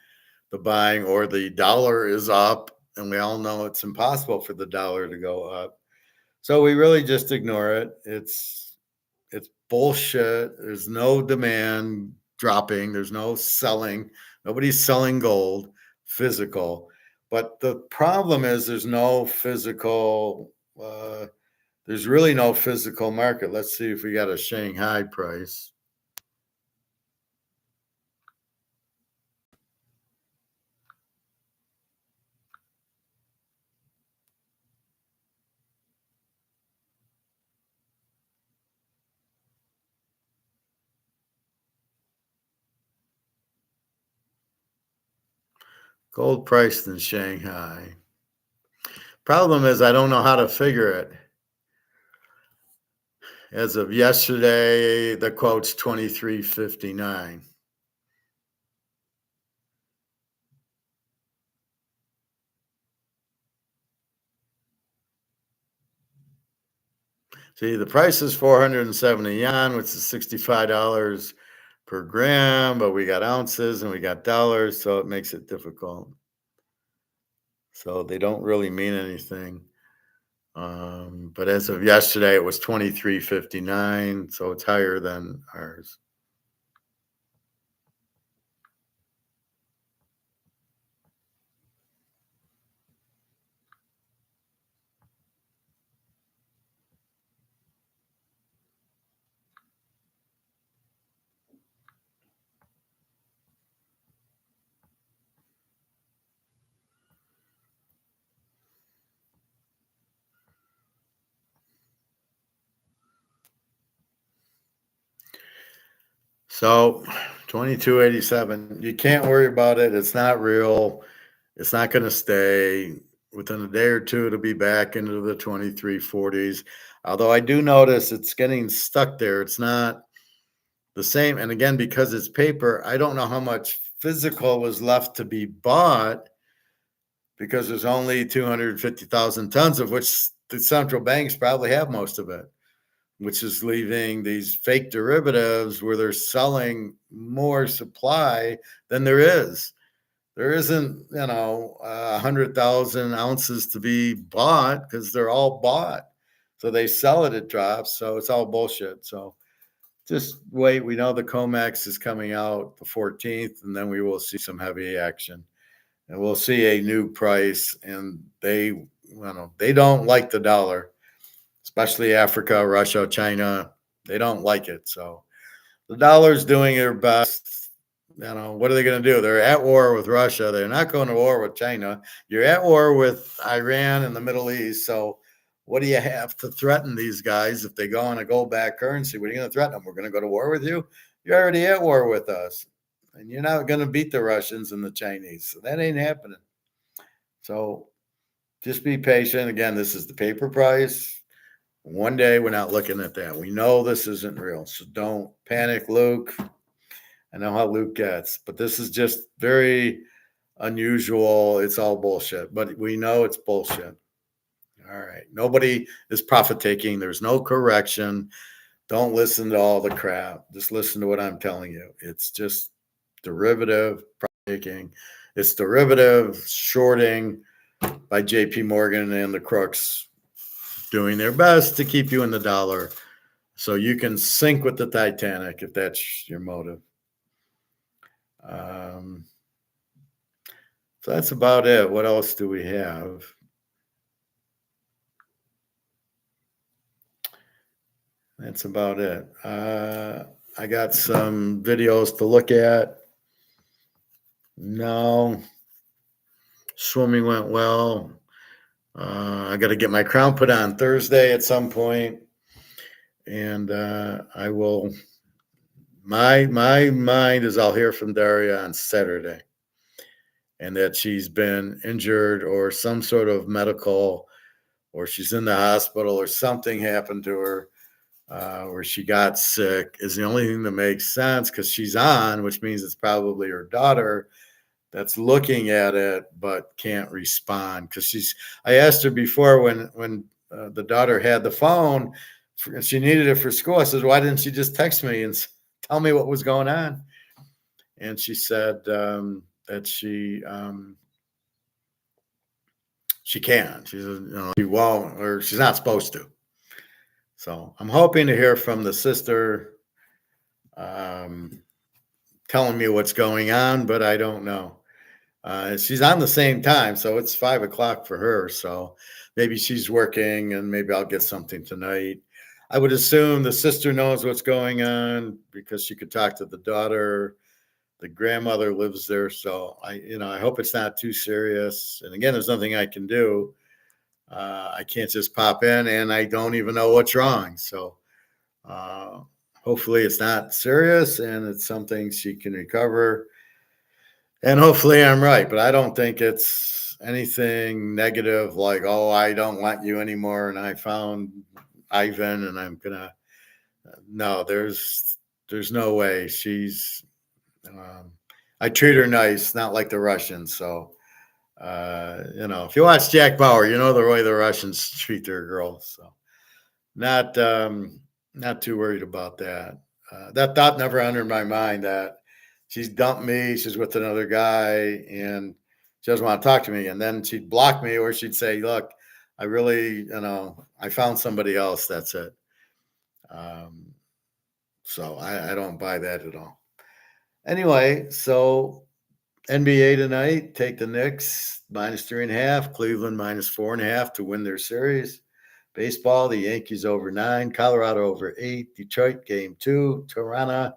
the buying or the dollar is up, and we all know it's impossible for the dollar to go up. So we really just ignore it. It's bullshit. There's no demand dropping. There's no selling. Nobody's selling gold, physical. But the problem is there's no physical. There's really no physical market. Let's see if we got a Shanghai price. Gold price in Shanghai. Problem is I don't know how to figure it. As of yesterday, the quote's 23.59. See, the price is 470 yuan, which is $65 per gram, but we got ounces and we got dollars, so it makes it difficult. So they don't really mean anything. But as of yesterday, it was 23.59, so it's higher than ours. So 22.87. You can't worry about it. It's not real. It's not going to stay. within a day or two, it'll be back into the 2340s. Although I do notice it's getting stuck there. It's not the same. And again, because it's paper, I don't know how much physical was left to be bought because there's only 250,000 tons, of which the central banks probably have most of it, which is leaving these fake derivatives where they're selling more supply than there is. There isn't, 100,000 ounces to be bought because they're all bought. So they sell it, it drops. So it's all bullshit. So just wait. We know the comex is coming out the 14th, and then we will see some heavy action. And we'll see a new price. And they don't like the dollar, especially Africa, Russia, China. They don't like it. So the dollar's doing their best. What are they going to do? They're at war with Russia. They're not going to war with China. You're at war with Iran and the Middle East. So what do you have to threaten these guys if they go on a gold-backed currency? What are you going to threaten them? We're going to go to war with you? You're already at war with us. And you're not going to beat the Russians and the Chinese. So that ain't happening. So just be patient. Again, this is the paper price. One day we're not looking at that. We know this isn't real. So don't panic, Luke. I know how Luke gets, but this is just very unusual. It's all bullshit, but we know it's bullshit. All right. Nobody is profit taking. There's no correction. Don't listen to all the crap. Just listen to what I'm telling you. It's just derivative profit taking. It's derivative shorting by JP Morgan and the crooks doing their best to keep you in the dollar so you can sink with the Titanic if that's your motive. So that's about it. What else do we have? That's about it. I got some videos to look at. No. Swimming went well. I got to get my crown put on Thursday at some point. And I will. My mind is I'll hear from Daria on Saturday. And that she's been injured or some sort of medical, or she's in the hospital or something happened to her where she got sick is the only thing that makes sense because she's on, which means it's probably her daughter that's looking at it but can't respond because I asked her before when the daughter had the phone and she needed it for school. I said, why didn't she just text me and tell me what was going on? And she said that she can't. She said, she won't, or she's not supposed to. So I'm hoping to hear from the sister telling me what's going on, but I don't know. She's on the same time, so it's 5:00 for her. So maybe she's working, and maybe I'll get something tonight. I would assume the sister knows what's going on because she could talk to the daughter. The grandmother lives there, so I hope it's not too serious. And again, there's nothing I can do. I can't just pop in, and I don't even know what's wrong. So hopefully it's not serious, and it's something she can recover. And hopefully I'm right, but I don't think it's anything negative like, oh, I don't want you anymore, and I found Ivan, and I'm gonna. No, there's no way. She's. I treat her nice, not like the Russians. So, if you watch Jack Bauer, you know the way the Russians treat their girls. So, not too worried about that. That thought never entered my mind that she's dumped me, she's with another guy, and she doesn't want to talk to me. And then she'd block me, or she'd say, "Look, I really, I found somebody else. That's it." So I don't buy that at all. Anyway, so NBA tonight, take the Knicks -3.5, Cleveland -4.5 to win their series. Baseball, the Yankees over 9, Colorado over 8, Detroit game 2, Toronto,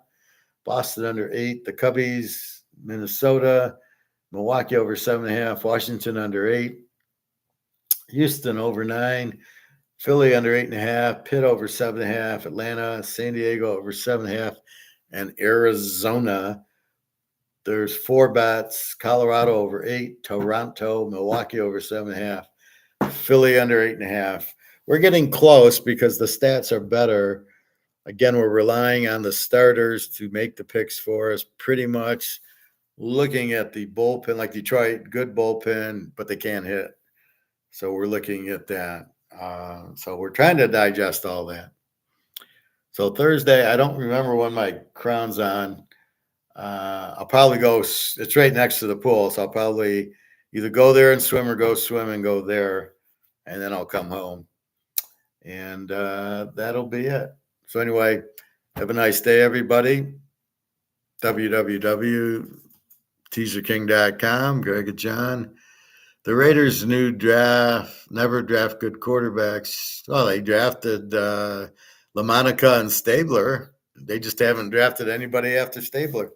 Boston under 8, the Cubbies, Minnesota, Milwaukee over 7.5, Washington under 8, Houston over 9, Philly under 8.5, Pitt over 7.5, Atlanta, San Diego over 7.5, and Arizona There's 4 bets: Colorado over 8, Toronto, Milwaukee over 7.5, Philly under 8.5. We're getting close because the stats are better. Again, we're relying on the starters to make the picks for us, pretty much looking at the bullpen, like Detroit, good bullpen, but they can't hit. So we're looking at that. So we're trying to digest all that. So Thursday, I don't remember when my crown's on. I'll probably go, it's right next to the pool. So I'll probably either go there and swim or go swim and go there. And then I'll come home. And that'll be it. So anyway, have a nice day, everybody. www.teaserking.com. Greg and John. The Raiders' new draft never draft good quarterbacks. Well, they drafted LaMonica and Stabler. They just haven't drafted anybody after Stabler.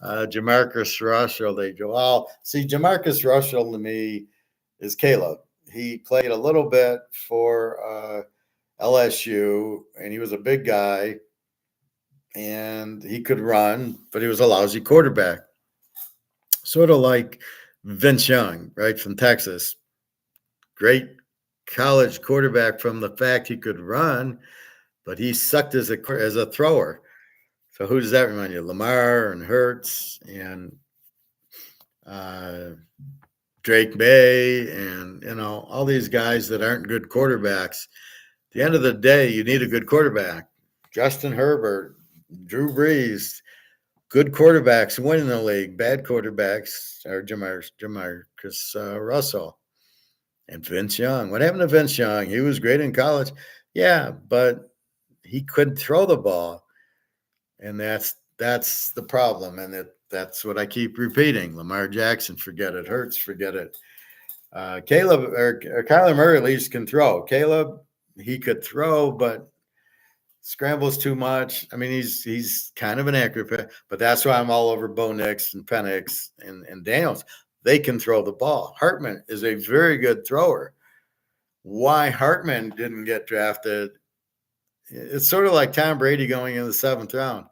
Jamarcus Russell, they go, well, see, Jamarcus Russell to me is Caleb. He played a little bit for LSU, and he was a big guy, and he could run, but he was a lousy quarterback. Sort of like Vince Young, right, from Texas. Great college quarterback from the fact he could run, but he sucked as a thrower. So who does that remind you? Lamar and Hurts and Drake May and, all these guys that aren't good quarterbacks. At the end of the day, you need a good quarterback. Justin Herbert, Drew Brees, good quarterbacks win in the league. Bad quarterbacks are Jamarcus Russell and Vince Young. What happened to Vince Young? He was great in college. Yeah, but he couldn't throw the ball. And that's the problem. And that's what I keep repeating. Lamar Jackson, forget it. Hurts, forget it. Caleb or Kyler Murray at least can throw. Caleb, he could throw, but scrambles too much. I mean, he's kind of an accurate, but that's why I'm all over Bo Nix and Penix and Daniels. They can throw the ball. Hartman is a very good thrower. Why Hartman didn't get drafted? It's sort of like Tom Brady going in the 7th round.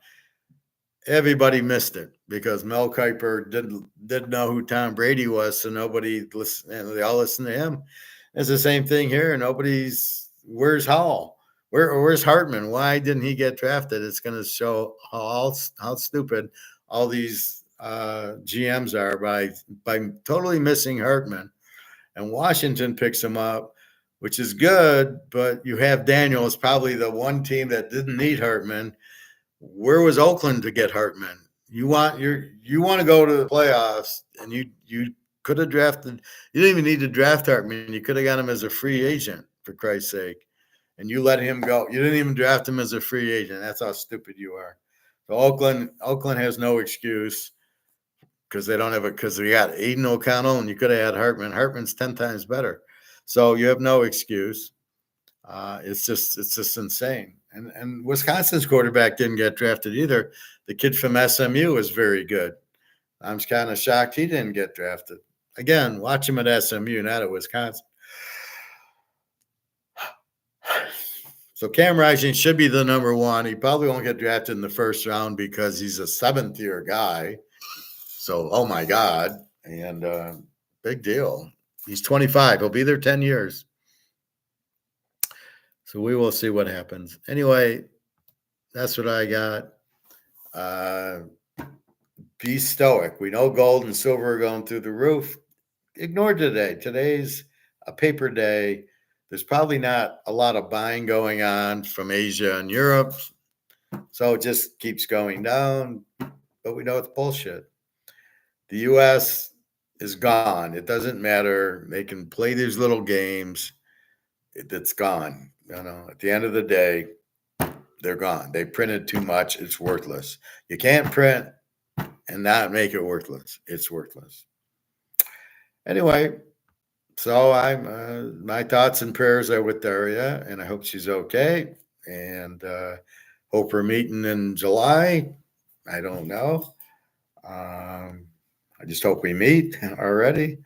Everybody missed it because Mel Kiper didn't know who Tom Brady was, so nobody listened, and they all listened to him. It's the same thing here. Where's Hall? Where's Hartman? Why didn't he get drafted? It's going to show how stupid all these GMs are by totally missing Hartman. And Washington picks him up, which is good, but you have Daniels, probably the one team that didn't need Hartman. Where was Oakland to get Hartman? You want to go to the playoffs, and you could have drafted. You didn't even need to draft Hartman. You could have got him as a free agent, for Christ's sake, and you let him go. You didn't even draft him as a free agent. That's how stupid you are. So Oakland has no excuse because they don't have because we got Aiden O'Connell, and you could have had Hartman. Hartman's 10 times better, so you have no excuse. It's just insane. And Wisconsin's quarterback didn't get drafted either. The kid from SMU was very good. I'm kind of shocked he didn't get drafted. Again, watch him at SMU, not at Wisconsin. So Cam Rising should be the number 1. He probably won't get drafted in the 1st round because he's a 7th-year guy. So, oh my God. And big deal. He's 25. He'll be there 10 years. So we will see what happens. Anyway, that's what I got. Be stoic. We know gold and silver are going through the roof. Ignore today. Today's a paper day. There's probably not a lot of buying going on from Asia and Europe. So it just keeps going down. But we know it's bullshit. The U.S. is gone. It doesn't matter. They can play these little games. It's gone. At the end of the day, they're gone. They printed too much. It's worthless. You can't print and not make it worthless. It's worthless. Anyway, so my thoughts and prayers are with Daria, and I hope she's okay. And hope we're meeting in July. I don't know. I just hope we meet already.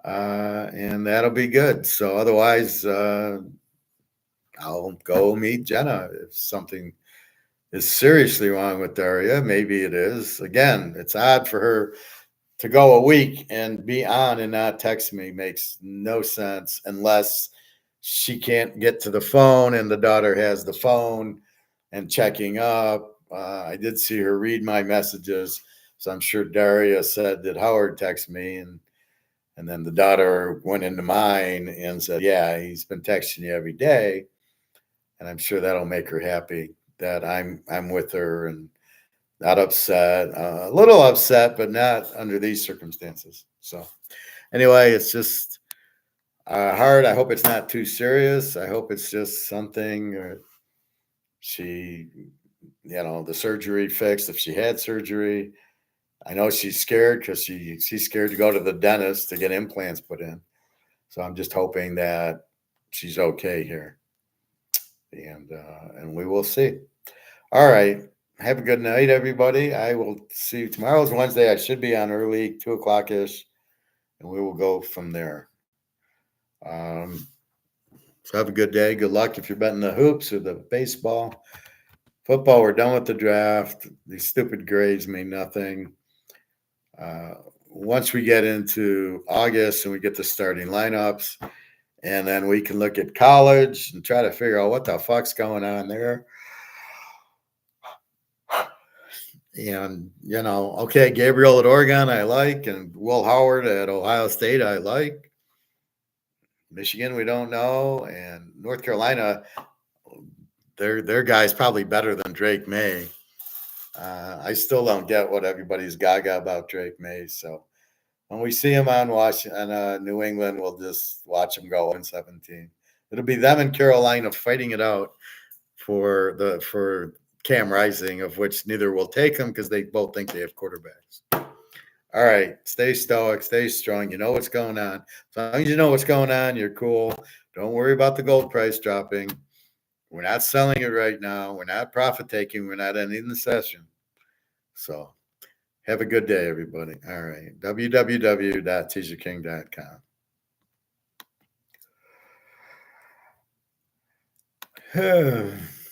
And that'll be good. So otherwise, I'll go meet Jenna if something is seriously wrong with Daria. Maybe it is. Again, it's odd for her to go a week and be on and not text me. Makes no sense unless she can't get to the phone and the daughter has the phone and checking up. I did see her read my messages, so I'm sure Daria said that Howard texted me, and then the daughter went into mine and said, "Yeah, he's been texting you every day," and I'm sure that'll make her happy that I'm with her and not upset. A little upset, but not under these circumstances. So anyway, it's just hard. I hope it's not too serious. I hope it's just something she, the surgery fixed if she had surgery. I know she's scared because she's scared to go to the dentist to get implants put in. So I'm just hoping that she's okay here, and we will see. All right. Have a good night, everybody. I will see you. Tomorrow's Wednesday. I should be on early, 2 o'clock ish, and we will go from there. Um, so have a good day. Good luck if you're betting the hoops or the baseball. Football, we're done with the draft. These stupid grades mean nothing. Once we get into August and we get the starting lineups, and then we can look at college and try to figure out what the fuck's going on there. And, okay, Gabriel at Oregon, I like, and Will Howard at Ohio State, I like. Michigan, we don't know. And North Carolina, their guy's probably better than Drake May. I still don't get what everybody's gaga about Drake May. So when we see him on New England, we'll just watch him go in 17. It'll be them and Carolina fighting it out for Cam Rising, of which neither will take them because they both think they have quarterbacks. All right. Stay stoic. Stay strong. You know what's going on. As long as you know what's going on, you're cool. Don't worry about the gold price dropping. We're not selling it right now. We're not profit taking. We're not ending the session. So have a good day, everybody. All right. www.teaserking.com.